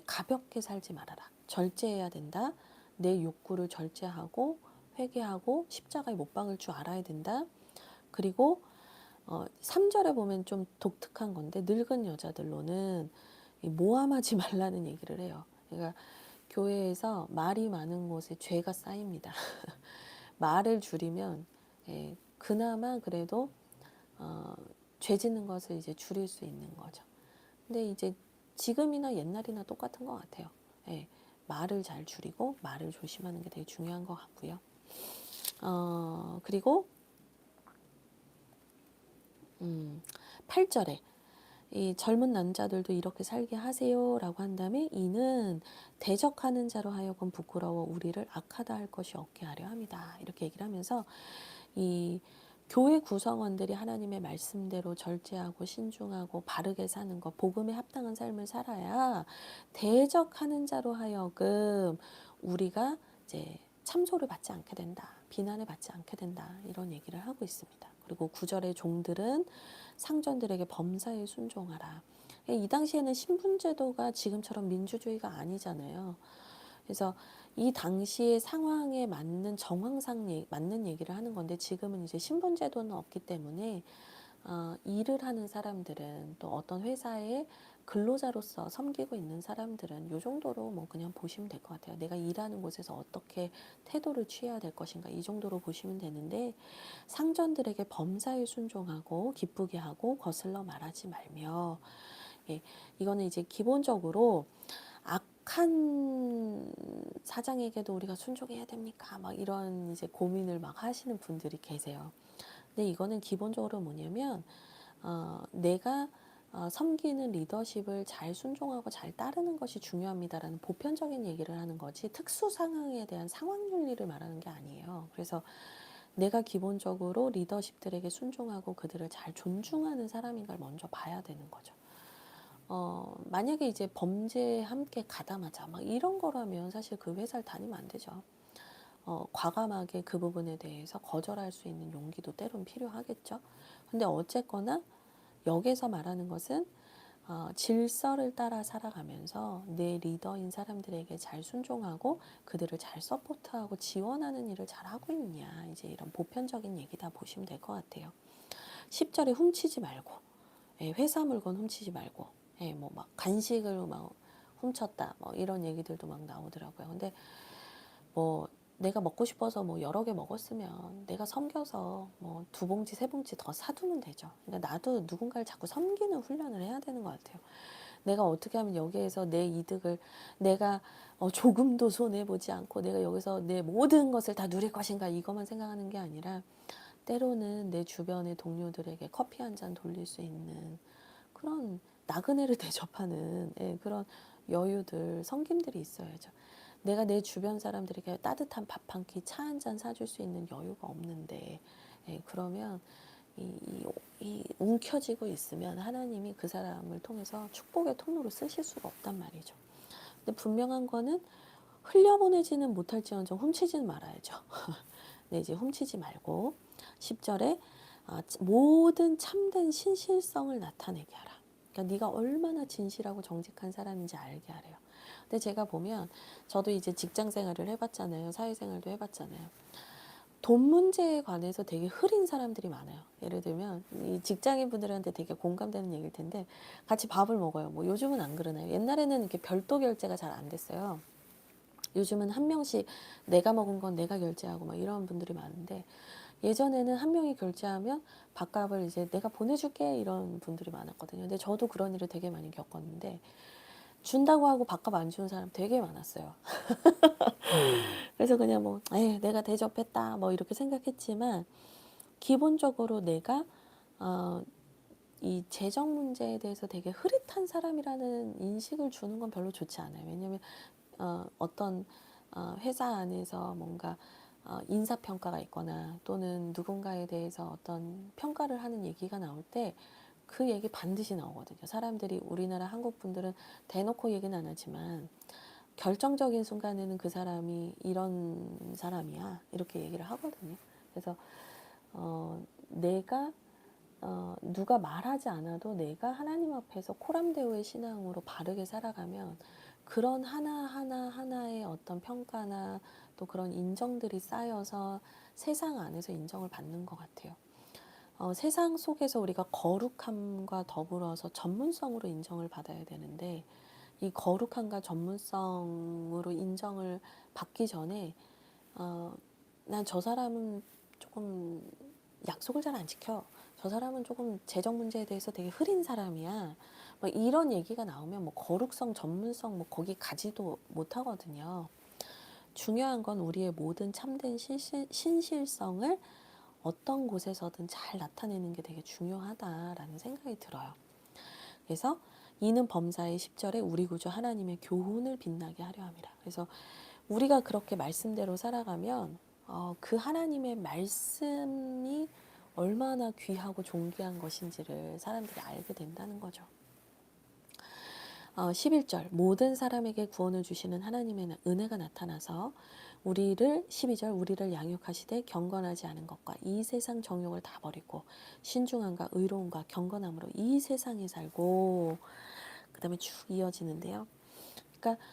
[SPEAKER 1] 가볍게 살지 말아라. 절제해야 된다. 내 욕구를 절제하고 회개하고 십자가에 못 박을 줄 알아야 된다. 그리고 3절에 보면 좀 독특한 건데 늙은 여자들로는 모함하지 말라는 얘기를 해요. 그러니까 교회에서 말이 많은 곳에 죄가 쌓입니다. 말을 줄이면 그나마 그래도 죄 짓는 것을 이제 줄일 수 있는 거죠. 근데 이제 지금이나 옛날이나 똑같은 것 같아요. 말을 잘 줄이고 말을 조심하는 게 되게 중요한 것 같고요. 그리고 8절에 이 젊은 남자들도 이렇게 살게 하세요라고 한 다음에 이는 대적하는 자로 하여금 부끄러워 우리를 악하다 할 것이 없게 하려 합니다. 이렇게 얘기를 하면서 이 교회 구성원들이 하나님의 말씀대로 절제하고 신중하고 바르게 사는 것, 복음에 합당한 삶을 살아야 대적하는 자로 하여금 우리가 이제 참소를 받지 않게 된다. 비난을 받지 않게 된다. 이런 얘기를 하고 있습니다. 그리고 9절의 종들은 상전들에게 범사에 순종하라. 이 당시에는 신분제도가 지금처럼 민주주의가 아니잖아요. 그래서 이 당시의 상황에 맞는 정황상 맞는 얘기를 하는 건데, 지금은 이제 신분제도는 없기 때문에 일을 하는 사람들은, 또 어떤 회사의 근로자로서 섬기고 있는 사람들은 이 정도로 뭐 그냥 보시면 될 것 같아요. 내가 일하는 곳에서 어떻게 태도를 취해야 될 것인가, 이 정도로 보시면 되는데, 상전들에게 범사에 순종하고 기쁘게 하고 거슬러 말하지 말며, 예, 이거는 이제 기본적으로 악한 사장에게도 우리가 순종해야 됩니까? 막 이런 이제 고민을 막 하시는 분들이 계세요. 근데 이거는 기본적으로 뭐냐면, 내가 섬기는 리더십을 잘 순종하고 잘 따르는 것이 중요합니다라는 보편적인 얘기를 하는 거지, 특수 상황에 대한 상황 윤리를 말하는 게 아니에요. 그래서 내가 기본적으로 리더십들에게 순종하고 그들을 잘 존중하는 사람인 걸 먼저 봐야 되는 거죠. 만약에 이제 범죄에 함께 가담하자 막 이런 거라면 사실 그 회사를 다니면 안 되죠. 과감하게 그 부분에 대해서 거절할 수 있는 용기도 때론 필요하겠죠. 근데 어쨌거나 여기서 말하는 것은 질서를 따라 살아가면서 내 리더인 사람들에게 잘 순종하고 그들을 잘 서포트하고 지원하는 일을 잘 하고 있냐, 이제 이런 보편적인 얘기다 보시면 될 것 같아요. 10절에 훔치지 말고, 회사 물건 훔치지 말고, 뭐 막 간식을 막 훔쳤다, 뭐 이런 얘기들도 막 나오더라고요. 근데 뭐 내가 먹고 싶어서 뭐 여러 개 먹었으면 내가 섬겨서 뭐 2봉지, 3봉지 더 사두면 되죠. 그러니까 나도 누군가를 자꾸 섬기는 훈련을 해야 되는 것 같아요. 내가 어떻게 하면 여기에서 내 이득을 내가 조금도 손해보지 않고 내가 여기서 내 모든 것을 다 누릴 것인가, 이것만 생각하는 게 아니라 때로는 내 주변의 동료들에게 커피 한 잔 돌릴 수 있는 그런 나그네를 대접하는, 그런 여유들, 섬김들이 있어야죠. 내가 내 주변 사람들에게 따뜻한 밥 한 끼, 차 한 잔 사줄 수 있는 여유가 없는데, 그러면 이 움켜쥐고 있으면 하나님이 그 사람을 통해서 축복의 통로로 쓰실 수가 없단 말이죠. 근데 분명한 거는 흘려보내지는 못할지언정 훔치지는 말아야죠. 네, 이제 훔치지 말고 10절에 모든 참된 신실성을 나타내게 하라. 그러니까 네가 얼마나 진실하고 정직한 사람인지 알게 하래요. 근데 제가 보면, 저도 이제 직장 생활을 해봤잖아요. 사회생활도 해봤잖아요. 돈 문제에 관해서 되게 흐린 사람들이 많아요. 예를 들면 이 직장인 분들한테 되게 공감되는 얘기일 텐데, 같이 밥을 먹어요. 뭐 요즘은 안 그러나요? 옛날에는 이렇게 별도 결제가 잘 안 됐어요. 요즘은 한 명씩 내가 먹은 건 내가 결제하고 막 이런 분들이 많은데, 예전에는 한 명이 결제하면 밥값을 이제 내가 보내줄게 이런 분들이 많았거든요. 근데 저도 그런 일을 되게 많이 겪었는데, 준다고 하고 밥값 안 주는 사람 되게 많았어요. 그래서 그냥 뭐, 내가 대접했다 뭐 이렇게 생각했지만, 기본적으로 내가 이 재정 문제에 대해서 되게 흐릿한 사람이라는 인식을 주는 건 별로 좋지 않아요. 왜냐하면 어떤 회사 안에서 뭔가 인사평가가 있거나 또는 누군가에 대해서 어떤 평가를 하는 얘기가 나올 때 그 얘기 반드시 나오거든요. 사람들이, 우리나라 한국 분들은 대놓고 얘기는 안 하지만 결정적인 순간에는 그 사람이 이런 사람이야 이렇게 얘기를 하거든요. 그래서 내가 누가 말하지 않아도 내가 하나님 앞에서 코람데오의 신앙으로 바르게 살아가면 그런 하나하나의 어떤 평가나 또 그런 인정들이 쌓여서 세상 안에서 인정을 받는 것 같아요. 세상 속에서 우리가 거룩함과 더불어서 전문성으로 인정을 받아야 되는데, 이 거룩함과 전문성으로 인정을 받기 전에 난 저 사람은 조금 약속을 잘 안 지켜, 저 사람은 조금 재정 문제에 대해서 되게 흐린 사람이야, 뭐 이런 얘기가 나오면 뭐 거룩성, 전문성 뭐 거기 가지도 못하거든요. 중요한 건 우리의 모든 참된 신실성을 어떤 곳에서든 잘 나타내는 게 되게 중요하다라는 생각이 들어요. 그래서 이는 범사의 10절에 우리 구주 하나님의 교훈을 빛나게 하려 함이라. 그래서 우리가 그렇게 말씀대로 살아가면 그 하나님의 말씀이 얼마나 귀하고 존귀한 것인지를 사람들이 알게 된다는 거죠. 11절 모든 사람에게 구원을 주시는 하나님의 은혜가 나타나서 12절 우리를 양육하시되 경건하지 않은 것과 이 세상 정욕을 다 버리고 신중함과 의로움과 경건함으로 이 세상에 살고, 그 다음에 쭉 이어지는데요. 그러니까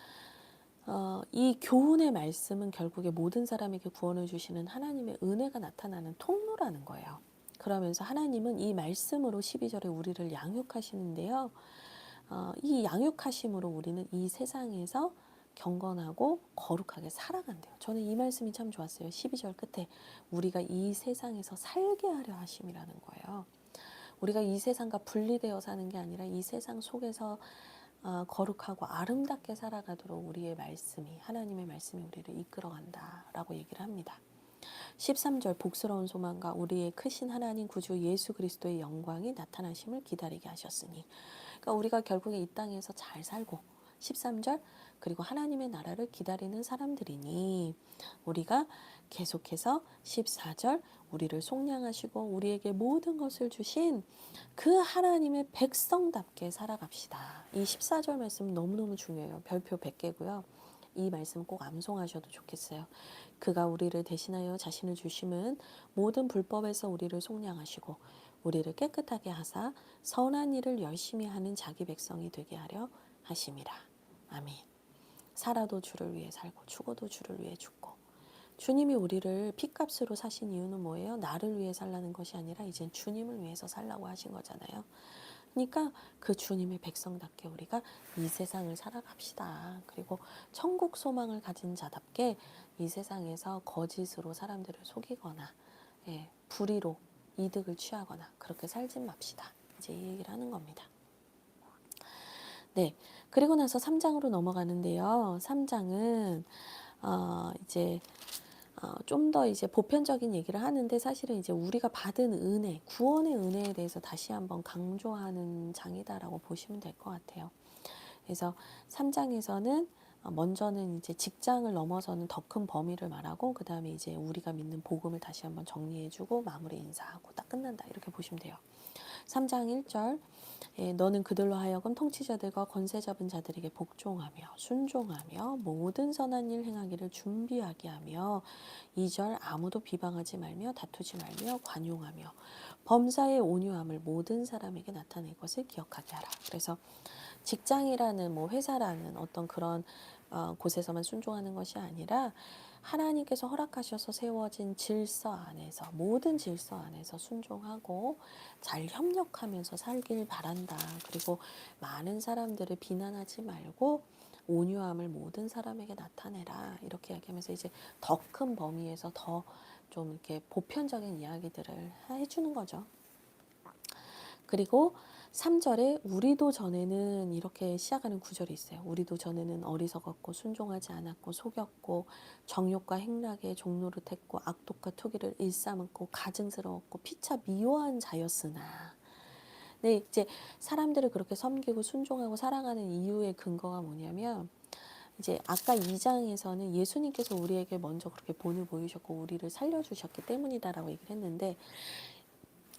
[SPEAKER 1] 이 교훈의 말씀은 결국에 모든 사람에게 구원을 주시는 하나님의 은혜가 나타나는 통로라는 거예요. 그러면서 하나님은 이 말씀으로 12절에 우리를 양육하시는데요. 이 양육하심으로 우리는 이 세상에서 경건하고 거룩하게 살아간대요. 저는 이 말씀이 참 좋았어요. 12절 끝에 우리가 이 세상에서 살게 하려 하심이라는 거예요. 우리가 이 세상과 분리되어 사는 게 아니라 이 세상 속에서 거룩하고 아름답게 살아가도록 우리의 말씀이, 하나님의 말씀이 우리를 이끌어간다라고 얘기를 합니다. 13절 복스러운 소망과 우리의 크신 하나님 구주 예수 그리스도의 영광이 나타나심을 기다리게 하셨으니, 그러니까 우리가 결국에 이 땅에서 잘 살고 13절 그리고 하나님의 나라를 기다리는 사람들이니 우리가 계속해서 14절 우리를 속량하시고 우리에게 모든 것을 주신 그 하나님의 백성답게 살아갑시다. 이 14절 말씀 너무너무 중요해요. 별표 100개고요. 이 말씀 꼭 암송하셔도 좋겠어요. 그가 우리를 대신하여 자신을 주심은 모든 불법에서 우리를 속량하시고 우리를 깨끗하게 하사 선한 일을 열심히 하는 자기 백성이 되게 하려 하심이라. 아멘. 살아도 주를 위해 살고 죽어도 주를 위해 죽고, 주님이 우리를 핏값으로 사신 이유는 뭐예요? 나를 위해 살라는 것이 아니라 이젠 주님을 위해서 살라고 하신 거잖아요. 그러니까 그 주님의 백성답게 우리가 이 세상을 살아갑시다. 그리고 천국 소망을 가진 자답게 이 세상에서 거짓으로 사람들을 속이거나 불의로 이득을 취하거나 그렇게 살지 맙시다. 이제 이 얘기를 하는 겁니다. 네, 그리고 나서 3장으로 넘어가는데요. 3장은 이제 좀 더 이제 보편적인 얘기를 하는데, 사실은 이제 우리가 받은 은혜, 구원의 은혜에 대해서 다시 한번 강조하는 장이다라고 보시면 될 것 같아요. 그래서 3장에서는 먼저는 이제 직장을 넘어서는 더 큰 범위를 말하고, 그 다음에 이제 우리가 믿는 복음을 다시 한번 정리해주고 마무리 인사하고 딱 끝난다, 이렇게 보시면 돼요. 3장 1절 너는 그들로 하여금 통치자들과 권세 잡은 자들에게 복종하며 순종하며 모든 선한 일 행하기를 준비하게 하며, 2절 아무도 비방하지 말며 다투지 말며 관용하며 범사의 온유함을 모든 사람에게 나타낼 것을 기억하게 하라. 그래서 직장이라는 회사라는 어떤 그런 곳에서만 순종하는 것이 아니라 하나님께서 허락하셔서 세워진 질서 안에서, 모든 질서 안에서 순종하고 잘 협력하면서 살길 바란다. 그리고 많은 사람들을 비난하지 말고 온유함을 모든 사람에게 나타내라. 이렇게 이야기하면서 이제 더 큰 범위에서 더 좀 이렇게 보편적인 이야기들을 해주는 거죠. 그리고 3절에 우리도 전에는 이렇게 시작하는 구절이 있어요. 우리도 전에는 어리석었고 순종하지 않았고 속였고 정욕과 행락에 종노릇했고 악독과 투기를 일삼았고 가증스러웠고 피차 미워한 자였으나. 네, 이제 사람들을 그렇게 섬기고 순종하고 사랑하는 이유의 근거가 뭐냐면, 이제 아까 2장에서는 예수님께서 우리에게 먼저 그렇게 본을 보이셨고 우리를 살려주셨기 때문이다라고 얘기를 했는데,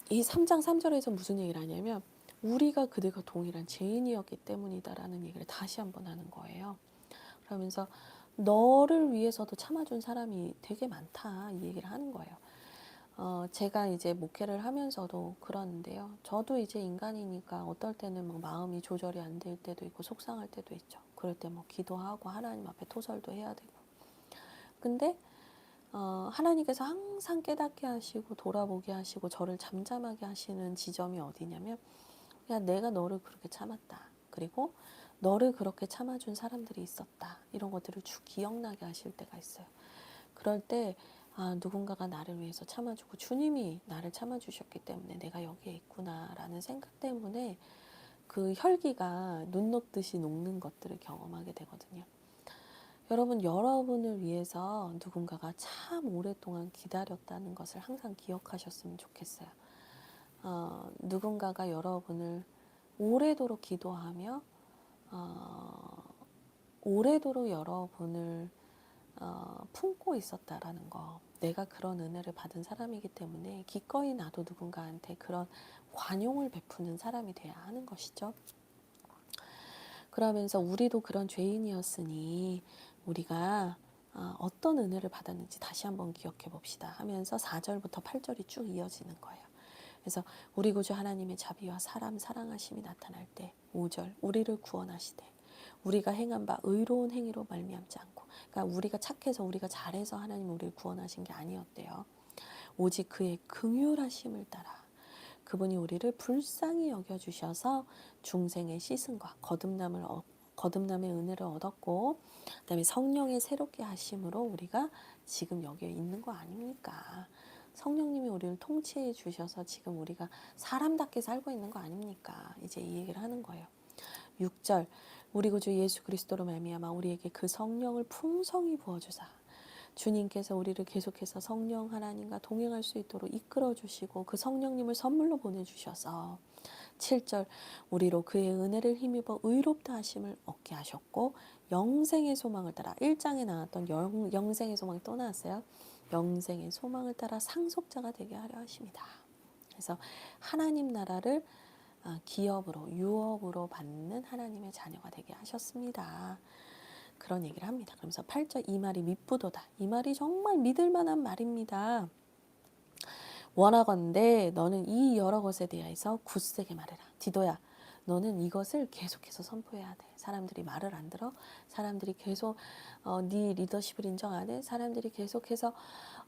[SPEAKER 1] 이 3장 3절에서 무슨 얘기를 하냐면 우리가 그들과 동일한 죄인이었기 때문이다라는 얘기를 다시 한번 하는 거예요. 그러면서 너를 위해서도 참아준 사람이 되게 많다, 이 얘기를 하는 거예요. 제가 이제 목회를 하면서도 그러는데요. 저도 이제 인간이니까 어떨 때는 막 마음이 조절이 안 될 때도 있고 속상할 때도 있죠. 그럴 때 기도하고 하나님 앞에 토설도 해야 되고. 근데 하나님께서 항상 깨닫게 하시고 돌아보게 하시고 저를 잠잠하게 하시는 지점이 어디냐면, 야, 내가 너를 그렇게 참았다. 그리고 너를 그렇게 참아준 사람들이 있었다. 이런 것들을 쭉 기억나게 하실 때가 있어요. 그럴 때 누군가가 나를 위해서 참아주고 주님이 나를 참아주셨기 때문에 내가 여기에 있구나라는 생각 때문에 그 혈기가 눈 녹듯이 녹는 것들을 경험하게 되거든요. 여러분, 여러분을 위해서 누군가가 참 오랫동안 기다렸다는 것을 항상 기억하셨으면 좋겠어요. 누군가가 여러분을 오래도록 기도하며 오래도록 여러분을 품고 있었다라는 거. 내가 그런 은혜를 받은 사람이기 때문에 기꺼이 나도 누군가한테 그런 관용을 베푸는 사람이 돼야 하는 것이죠. 그러면서 우리도 그런 죄인이었으니 우리가 어떤 은혜를 받았는지 다시 한번 기억해 봅시다 하면서 4절부터 8절이 쭉 이어지는 거예요. 그래서 우리 구주 하나님의 자비와 사람 사랑하심이 나타날 때 5절 우리를 구원하시되 우리가 행한 바 의로운 행위로 말미암지 않고, 그러니까 우리가 착해서 우리가 잘해서 하나님 우리를 구원하신 게 아니었대요. 오직 그의 긍휼하심을 따라 그분이 우리를 불쌍히 여겨주셔서 중생의 씻음과 거듭남의 은혜를 얻었고, 그다음에 성령의 새롭게 하심으로 우리가 지금 여기에 있는 거 아닙니까? 성령님이 우리를 통치해 주셔서 지금 우리가 사람답게 살고 있는 거 아닙니까? 이제 이 얘기를 하는 거예요. 6절 우리 구주 예수 그리스도로 말미암아 우리에게 그 성령을 풍성히 부어주사 주님께서 우리를 계속해서 성령 하나님과 동행할 수 있도록 이끌어 주시고 그 성령님을 선물로 보내주셔서 7절 우리로 그의 은혜를 힘입어 의롭다 하심을 얻게 하셨고 영생의 소망을 따라 1장에 나왔던 영생의 소망이 또 나왔어요. 영생의 소망을 따라 상속자가 되게 하려 하십니다. 그래서 하나님 나라를 기업으로 유업으로 받는 하나님의 자녀가 되게 하셨습니다. 그런 얘기를 합니다. 그러면서 8절 이 말이 미쁘도다. 이 말이 정말 믿을 만한 말입니다. 원하건대 너는 이 여러 것에 대해서 굳세게 말해라. 디도야, 너는 이것을 계속해서 선포해야 돼. 사람들이 말을 안 들어. 사람들이 계속 네 리더십을 인정 안 해. 사람들이 계속해서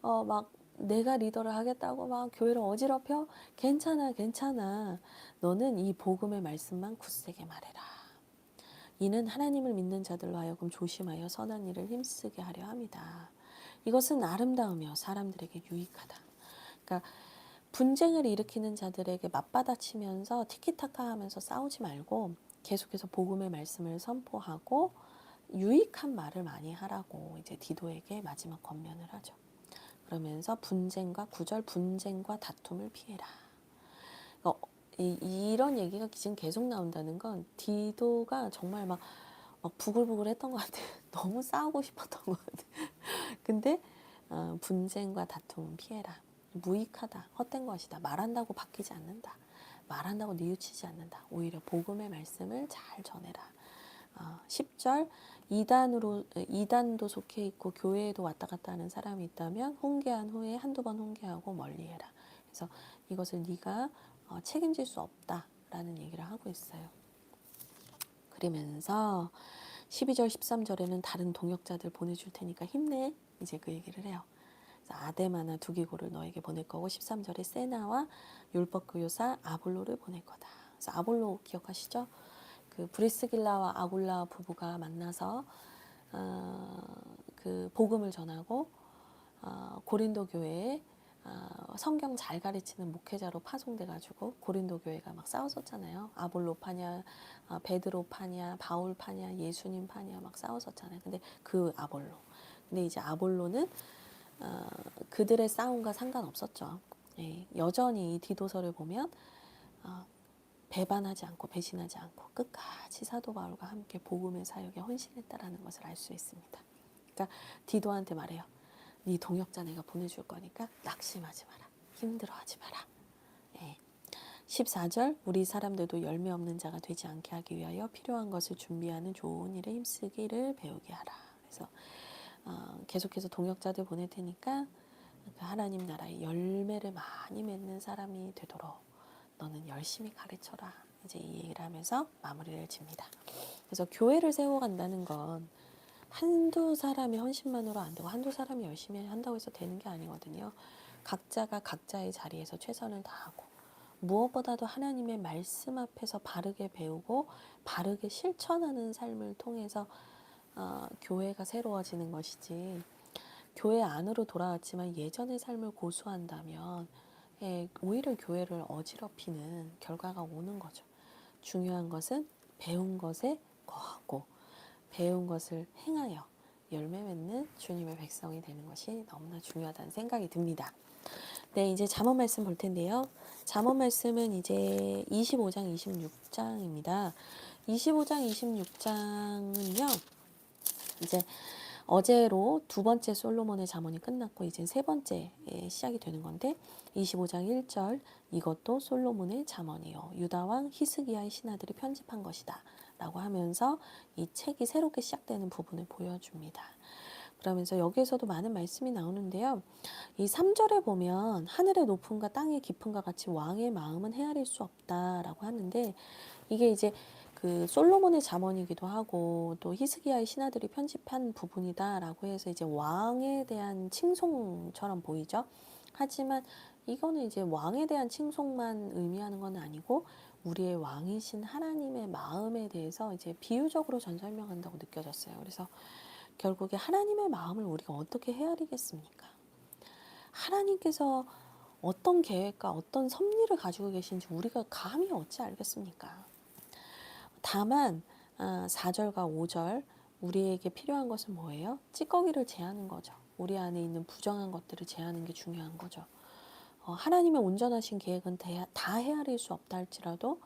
[SPEAKER 1] 막 내가 리더를 하겠다고 막 교회를 어지럽혀. 괜찮아, 괜찮아. 너는 이 복음의 말씀만 굳세게 말해라. 이는 하나님을 믿는 자들로 하여금 조심하여 선한 일을 힘쓰게 하려 합니다. 이것은 아름다우며 사람들에게 유익하다. 그러니까 분쟁을 일으키는 자들에게 맞받아치면서 티키타카 하면서 싸우지 말고 계속해서 복음의 말씀을 선포하고 유익한 말을 많이 하라고 이제 디도에게 마지막 권면을 하죠. 그러면서 분쟁과 9절 분쟁과 다툼을 피해라. 이런 얘기가 지금 계속 나온다는 건 디도가 정말 막 부글부글 했던 것 같아요. 너무 싸우고 싶었던 것 같아요. 근데 분쟁과 다툼은 피해라. 무익하다. 헛된 것이다. 말한다고 바뀌지 않는다. 말한다고 뉘우치지 않는다. 오히려 복음의 말씀을 잘 전해라. 10절 이단도 속해 있고 교회에도 왔다 갔다 하는 사람이 있다면 훈계한 후에 한두 번 훈계하고 멀리해라. 그래서 이것을 네가 책임질 수 없다라는 얘기를 하고 있어요. 그러면서 12절 13절에는 다른 동역자들 보내줄 테니까 힘내. 이제 그 얘기를 해요. 아데마나 두기고를 너에게 보낼 거고 13절에 세나와 율법 교사 아볼로를 보낼 거다. 그래서 아볼로 기억하시죠? 그 브리스길라와 아굴라 부부가 만나서 그 복음을 전하고 고린도 교회에 성경 잘 가르치는 목회자로 파송돼가지고 고린도 교회가 막 싸웠었잖아요. 아볼로 파냐, 베드로 파냐, 바울 파냐, 예수님 파냐 막 싸웠었잖아요. 근데 그 아볼로. 근데 이제 아볼로는 그들의 싸움과 상관없었죠. 예, 여전히 이 디도서를 보면 배반하지 않고 배신하지 않고 끝까지 사도 바울과 함께 복음의 사역에 헌신했다라는 것을 알 수 있습니다. 그러니까 디도한테 말해요. 네 동역자 내가 보내줄 거니까 낙심하지 마라. 힘들어하지 마라. 예. 14절 우리 사람들도 열매 없는 자가 되지 않게 하기 위하여 필요한 것을 준비하는 좋은 일에 힘쓰기를 배우게 하라. 그래서 계속해서 동역자들 보낼 테니까 그 하나님 나라의 열매를 많이 맺는 사람이 되도록 너는 열심히 가르쳐라. 이제 이 얘기를 하면서 마무리를 집니다. 그래서 교회를 세워간다는 건 한두 사람의 헌신만으로 안 되고 한두 사람이 열심히 한다고 해서 되는 게 아니거든요. 각자가 각자의 자리에서 최선을 다하고 무엇보다도 하나님의 말씀 앞에서 바르게 배우고 바르게 실천하는 삶을 통해서 교회가 새로워지는 것이지, 교회 안으로 돌아왔지만 예전의 삶을 고수한다면 오히려 교회를 어지럽히는 결과가 오는 거죠. 중요한 것은 배운 것에 거하고 배운 것을 행하여 열매 맺는 주님의 백성이 되는 것이 너무나 중요하다는 생각이 듭니다. 네, 이제 잠언 말씀 볼 텐데요. 잠언 말씀은 이제 25장, 26장입니다. 25장, 26장은요. 이제 어제로 두 번째 솔로몬의 잠언이 끝났고 이제 세 번째 시작이 되는 건데 25장 1절 이것도 솔로몬의 잠언이요 유다 왕 히스기야의 신하들이 편집한 것이다 라고 하면서 이 책이 새롭게 시작되는 부분을 보여줍니다. 그러면서 여기에서도 많은 말씀이 나오는데요. 이 3절에 보면 하늘의 높음과 땅의 깊음과 같이 왕의 마음은 헤아릴 수 없다라고 하는데 이게 이제 그 솔로몬의 잠언이기도 하고 또 히스기야의 신하들이 편집한 부분이다라고 해서 이제 왕에 대한 칭송처럼 보이죠. 하지만 이거는 이제 왕에 대한 칭송만 의미하는 건 아니고 우리의 왕이신 하나님의 마음에 대해서 이제 비유적으로 전 설명한다고 느껴졌어요. 그래서 결국에 하나님의 마음을 우리가 어떻게 헤아리겠습니까? 하나님께서 어떤 계획과 어떤 섭리를 가지고 계신지 우리가 감히 어찌 알겠습니까? 다만 4절과 5절 우리에게 필요한 것은 뭐예요? 찌꺼기를 제하는 거죠. 우리 안에 있는 부정한 것들을 제하는 게 중요한 거죠. 하나님의 온전하신 계획은 다 헤아릴 수 없다 할지라도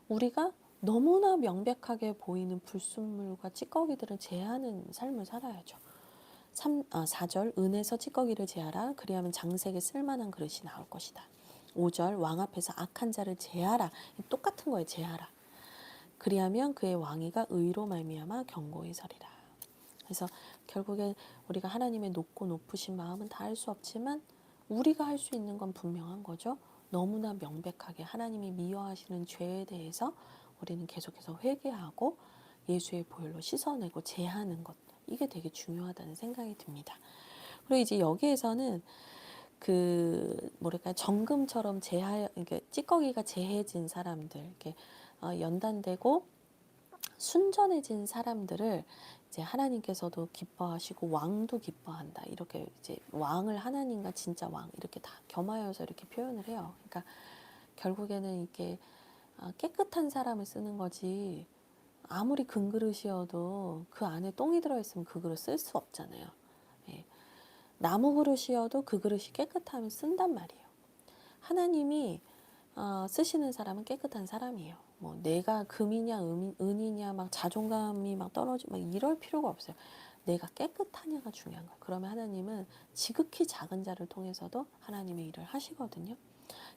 [SPEAKER 1] 우리가 너무나 명백하게 보이는 불순물과 찌꺼기들을 제하는 삶을 살아야죠. 4절 은에서 찌꺼기를 제하라 그리하면 장색에 쓸만한 그릇이 나올 것이다. 5절 왕 앞에서 악한 자를 제하라. 똑같은 거예요. 제하라. 그리하면 그의 왕위가 의로 말미암아 견고히 서리라. 그래서 결국에 우리가 하나님의 높고 높으신 마음은 다 알 수 없지만 우리가 할 수 있는 건 분명한 거죠. 너무나 명백하게 하나님이 미워하시는 죄에 대해서 우리는 계속해서 회개하고 예수의 보혈로 씻어내고 제하는 것. 이게 되게 중요하다는 생각이 듭니다. 그리고 이제 여기에서는 그 뭐랄까 정금처럼 이렇게 찌꺼기가 제해진 사람들, 이렇게 연단되고 순전해진 사람들을 이제 하나님께서도 기뻐하시고 왕도 기뻐한다. 이렇게 이제 왕을 하나님과 진짜 왕 이렇게 다 겸하여서 이렇게 표현을 해요. 그러니까 결국에는 이게 깨끗한 사람을 쓰는 거지 아무리 금 그릇이어도 그 안에 똥이 들어있으면 그 그릇 쓸 수 없잖아요. 예. 나무 그릇이어도 그 그릇이 깨끗하면 쓴단 말이에요. 하나님이 쓰시는 사람은 깨끗한 사람이에요. 뭐 내가 금이냐 은이냐 막 자존감이 막 떨어지고 막 이럴 필요가 없어요. 내가 깨끗하냐가 중요한 거예요. 그러면 하나님은 지극히 작은 자를 통해서도 하나님의 일을 하시거든요.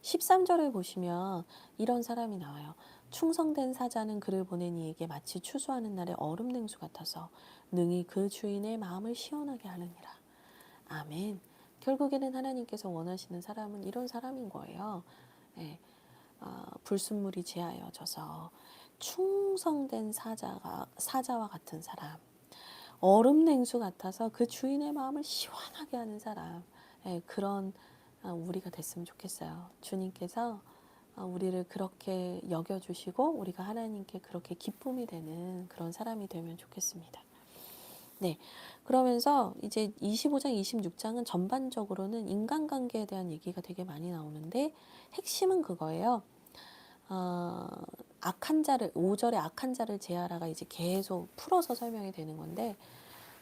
[SPEAKER 1] 13절에 보시면 이런 사람이 나와요. 충성된 사자는 그를 보낸 이에게 마치 추수하는 날의 얼음 냉수 같아서 능히 그 주인의 마음을 시원하게 하느니라. 아멘. 결국에는 하나님께서 원하시는 사람은 이런 사람인 거예요. 예. 불순물이 제하여져서 충성된 사자와 같은 사람, 얼음 냉수 같아서 그 주인의 마음을 시원하게 하는 사람, 예, 그런 우리가 됐으면 좋겠어요. 주님께서 우리를 그렇게 여겨주시고 우리가 하나님께 그렇게 기쁨이 되는 그런 사람이 되면 좋겠습니다. 네, 그러면서 이제 25장, 26장은 전반적으로는 인간관계에 대한 얘기가 되게 많이 나오는데 핵심은 그거예요. 악한 자를 5절에 악한 자를 제하라가 이제 계속 풀어서 설명이 되는 건데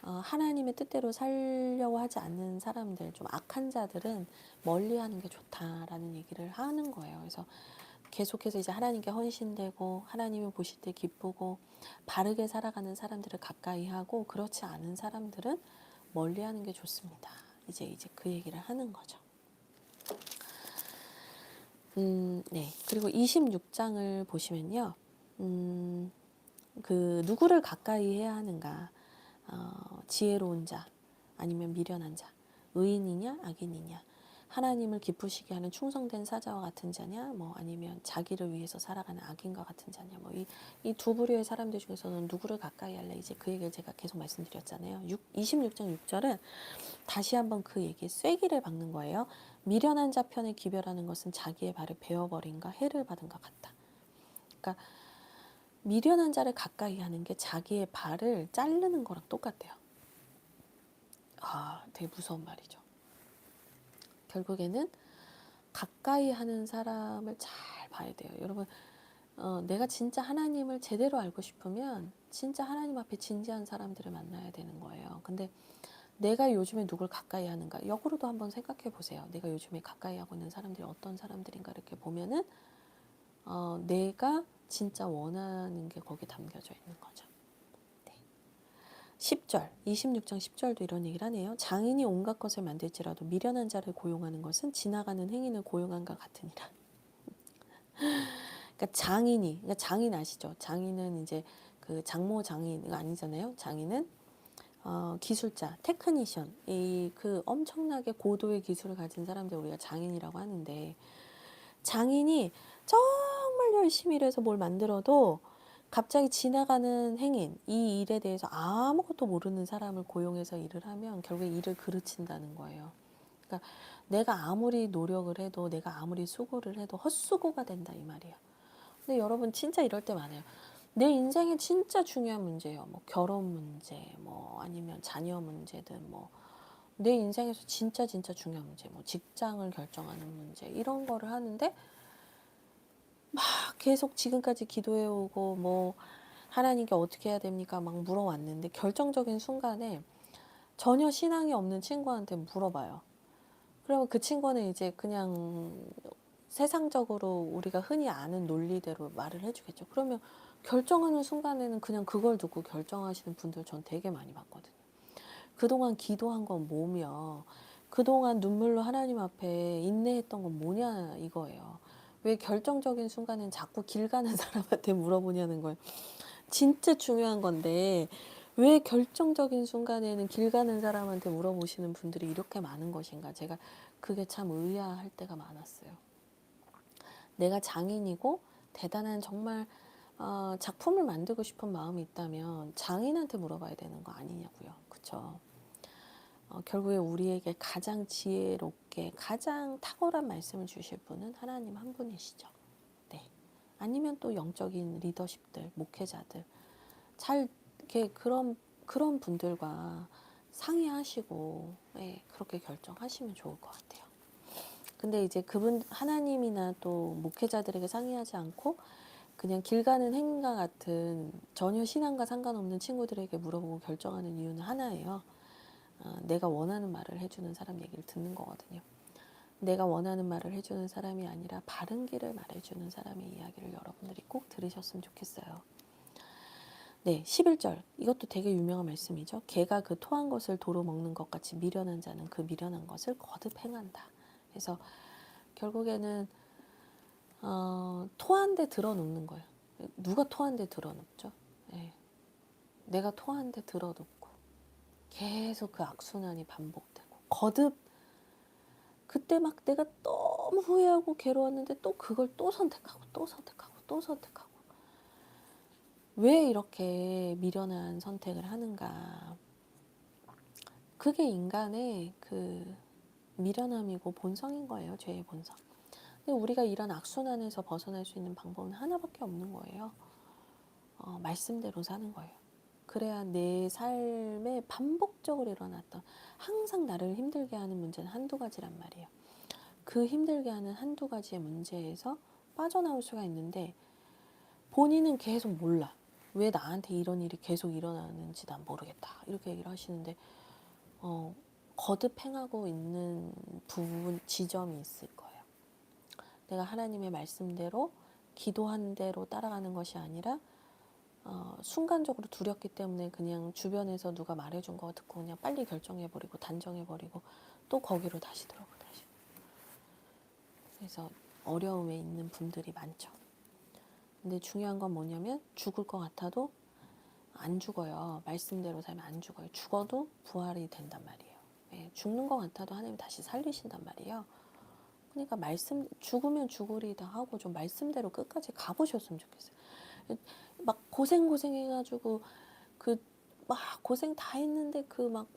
[SPEAKER 1] 하나님의 뜻대로 살려고 하지 않는 사람들, 좀 악한 자들은 멀리하는 게 좋다라는 얘기를 하는 거예요. 그래서 계속해서 이제 하나님께 헌신되고 하나님을 보실 때 기쁘고 바르게 살아가는 사람들을 가까이 하고 그렇지 않은 사람들은 멀리하는 게 좋습니다. 이제 그 얘기를 하는 거죠. 네. 그리고 26장을 보시면요. 그 누구를 가까이 해야 하는가? 지혜로운 자, 아니면 미련한 자, 의인이냐, 악인이냐, 하나님을 기쁘시게 하는 충성된 사자와 같은 자냐, 뭐 아니면 자기를 위해서 살아가는 악인과 같은 자냐, 뭐 이 두 부류의 사람들 중에서는 누구를 가까이 할래? 이제 그 얘기를 제가 계속 말씀드렸잖아요. 26장 6절은 다시 한번 그 얘기에 쐐기를 박는 거예요. 미련한 자 편에 기별하는 것은 자기의 발을 베어버린가 해를 받은 것 같다. 그러니까 미련한 자를 가까이 하는 게 자기의 발을 자르는 거랑 똑같대요. 되게 무서운 말이죠. 결국에는 가까이 하는 사람을 잘 봐야 돼요. 여러분, 내가 진짜 하나님을 제대로 알고 싶으면 진짜 하나님 앞에 진지한 사람들을 만나야 되는 거예요. 근데 내가 요즘에 누굴 가까이 하는가? 역으로도 한번 생각해 보세요. 내가 요즘에 가까이 하고 있는 사람들이 어떤 사람들인가 이렇게 보면은 내가 진짜 원하는 게 거기에 담겨져 있는 거죠. 네. 10절, 26장 10절도 이런 얘기를 하네요. 장인이 온갖 것을 만들지라도 미련한 자를 고용하는 것은 지나가는 행인을 고용한과 같으니라. 그러니까 그러니까 장인 아시죠? 장인은 이제 그 장모 장인이 아니잖아요. 장인은 기술자, 테크니션, 이 그 엄청나게 고도의 기술을 가진 사람들 우리가 장인이라고 하는데, 장인이 정말 열심히 일해서 뭘 만들어도 갑자기 지나가는 행인, 이 일에 대해서 아무것도 모르는 사람을 고용해서 일을 하면 결국에 일을 그르친다는 거예요. 그러니까 내가 아무리 노력을 해도, 내가 아무리 수고를 해도 헛수고가 된다 이 말이에요. 근데 여러분 진짜 이럴 때 많아요. 내 인생에 진짜 중요한 문제예요. 뭐 결혼 문제, 뭐 아니면 자녀 문제든 뭐 내 인생에서 진짜 중요한 문제, 뭐 직장을 결정하는 문제 이런 거를 하는데 막 계속 지금까지 기도해오고 뭐 하나님께 어떻게 해야 됩니까? 막 물어왔는데 결정적인 순간에 전혀 신앙이 없는 친구한테 물어봐요. 그러면 그 친구는 이제 그냥 세상적으로 우리가 흔히 아는 논리대로 말을 해주겠죠. 그러면 결정하는 순간에는 그냥 그걸 두고 결정하시는 분들 전 되게 많이 봤거든요. 그동안 기도한 건 뭐며, 그동안 눈물로 하나님 앞에 인내했던 건 뭐냐 이거예요. 왜 결정적인 순간엔 자꾸 길 가는 사람한테 물어보냐는 거예요. 진짜 중요한 건데 왜 결정적인 순간에는 길 가는 사람한테 물어보시는 분들이 이렇게 많은 것인가. 제가 그게 참 의아할 때가 많았어요. 내가 장인이고 대단한 정말 작품을 만들고 싶은 마음이 있다면 장인한테 물어봐야 되는 거 아니냐고요. 그쵸? 결국에 우리에게 가장 지혜롭게 가장 탁월한 말씀을 주실 분은 하나님 한 분이시죠. 네. 아니면 또 영적인 리더십들, 목회자들 잘 이렇게 그런 분들과 상의하시고 네, 그렇게 결정하시면 좋을 것 같아요. 근데 이제 그분 하나님이나 또 목회자들에게 상의하지 않고 그냥 길 가는 행인과 같은 전혀 신앙과 상관없는 친구들에게 물어보고 결정하는 이유는 하나예요. 내가 원하는 말을 해주는 사람 얘기를 듣는 거거든요. 내가 원하는 말을 해주는 사람이 아니라 바른 길을 말해주는 사람의 이야기를 여러분들이 꼭 들으셨으면 좋겠어요. 네, 11절. 이것도 되게 유명한 말씀이죠. 개가 그 토한 것을 도로 먹는 것 같이 미련한 자는 그 미련한 것을 거듭 행한다. 그래서 결국에는 토한 데 들어놓는 거예요. 누가 토한 데 들어놓죠? 네. 내가 토한 데 들어놓고 계속 그 악순환이 반복되고 거듭 그때 막 내가 너무 후회하고 괴로웠는데 또 그걸 또 선택하고 또 선택하고 또 선택하고 왜 이렇게 미련한 선택을 하는가. 그게 인간의 그 미련함이고 본성인 거예요. 죄의 본성. 근데 우리가 이런 악순환에서 벗어날 수 있는 방법은 하나밖에 없는 거예요. 말씀대로 사는 거예요. 그래야 내 삶에 반복적으로 일어났던 항상 나를 힘들게 하는 문제는 한두 가지란 말이에요. 그 힘들게 하는 한두 가지의 문제에서 빠져나올 수가 있는데 본인은 계속 몰라. 왜 나한테 이런 일이 계속 일어나는지 난 모르겠다. 이렇게 얘기를 하시는데 거듭 행하고 있는 부분, 지점이 있을 거예요. 내가 하나님의 말씀대로 기도한 대로 따라가는 것이 아니라 순간적으로 두렵기 때문에 그냥 주변에서 누가 말해준 거 듣고 그냥 빨리 결정해버리고 단정해버리고 또 거기로 다시 들어가 다시. 그래서 어려움에 있는 분들이 많죠. 근데 중요한 건 뭐냐면 죽을 것 같아도 안 죽어요. 말씀대로 살면 안 죽어요. 죽어도 부활이 된단 말이에요. 예, 죽는 것 같아도 하나님 다시 살리신단 말이에요. 그러니까 말씀 죽으면 죽으리다 하고 좀 말씀대로 끝까지 가보셨으면 좋겠어요. 막 고생해가지고 그 막 고생 다 했는데 그 막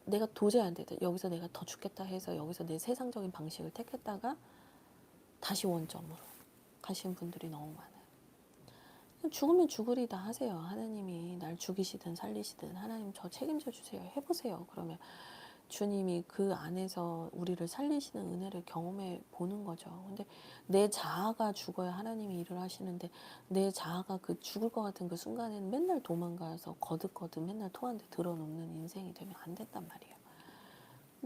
[SPEAKER 1] 내가 도저히 안 되다. 여기서 내가 더 죽겠다 해서 여기서 내 세상적인 방식을 택했다가 다시 원점으로 가신 분들이 너무 많아요. 죽으면 죽으리다 하세요. 하나님이 날 죽이시든 살리시든 하나님 저 책임져 주세요. 해보세요. 그러면 주님이 그 안에서 우리를 살리시는 은혜를 경험해 보는 거죠. 근데 내 자아가 죽어야 하나님이 일을 하시는데 내 자아가 그 죽을 것 같은 그 순간에는 맨날 도망가서 거듭거듭 맨날 토한테 들어놓는 인생이 되면 안 된단 말이에요.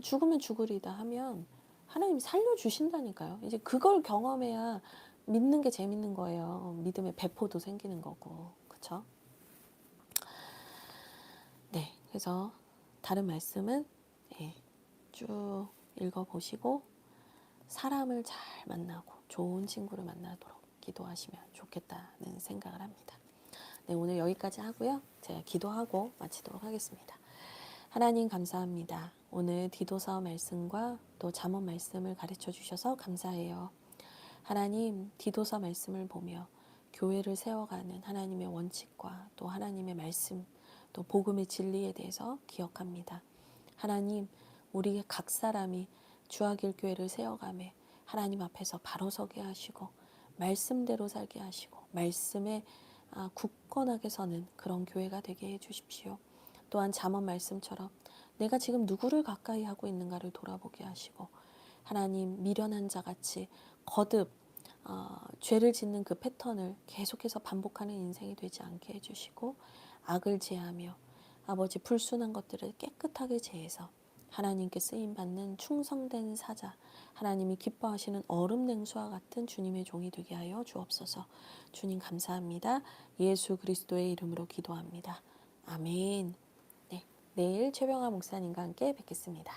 [SPEAKER 1] 죽으면 죽으리다 하면 하나님이 살려주신다니까요. 이제 그걸 경험해야 믿는 게 재밌는 거예요. 믿음의 배포도 생기는 거고. 그쵸? 네. 그래서 다른 말씀은 쭉 읽어보시고 사람을 잘 만나고 좋은 친구를 만나도록 기도하시면 좋겠다는 생각을 합니다. 네, 오늘 여기까지 하고요. 제가 기도하고 마치도록 하겠습니다. 하나님 감사합니다. 오늘 디도서 말씀과 또 잠언 말씀을 가르쳐 주셔서 감사해요. 하나님, 디도서 말씀을 보며 교회를 세워가는 하나님의 원칙과 또 하나님의 말씀, 또 복음의 진리에 대해서 기억합니다. 하나님, 우리 각 사람이 주하길 교회를 세워가며 하나님 앞에서 바로 서게 하시고 말씀대로 살게 하시고 말씀에 굳건하게 서는 그런 교회가 되게 해주십시오. 또한 잠언 말씀처럼 내가 지금 누구를 가까이 하고 있는가를 돌아보게 하시고 하나님 미련한 자같이 거듭 죄를 짓는 그 패턴을 계속해서 반복하는 인생이 되지 않게 해주시고 악을 제하며 아버지 불순한 것들을 깨끗하게 제해서 하나님께 쓰임받는 충성된 사자, 하나님이 기뻐하시는 얼음 냉수와 같은 주님의 종이 되게 하여 주옵소서. 주님 감사합니다. 예수 그리스도의 이름으로 기도합니다. 아멘. 네, 내일 최병아 목사님과 함께 뵙겠습니다.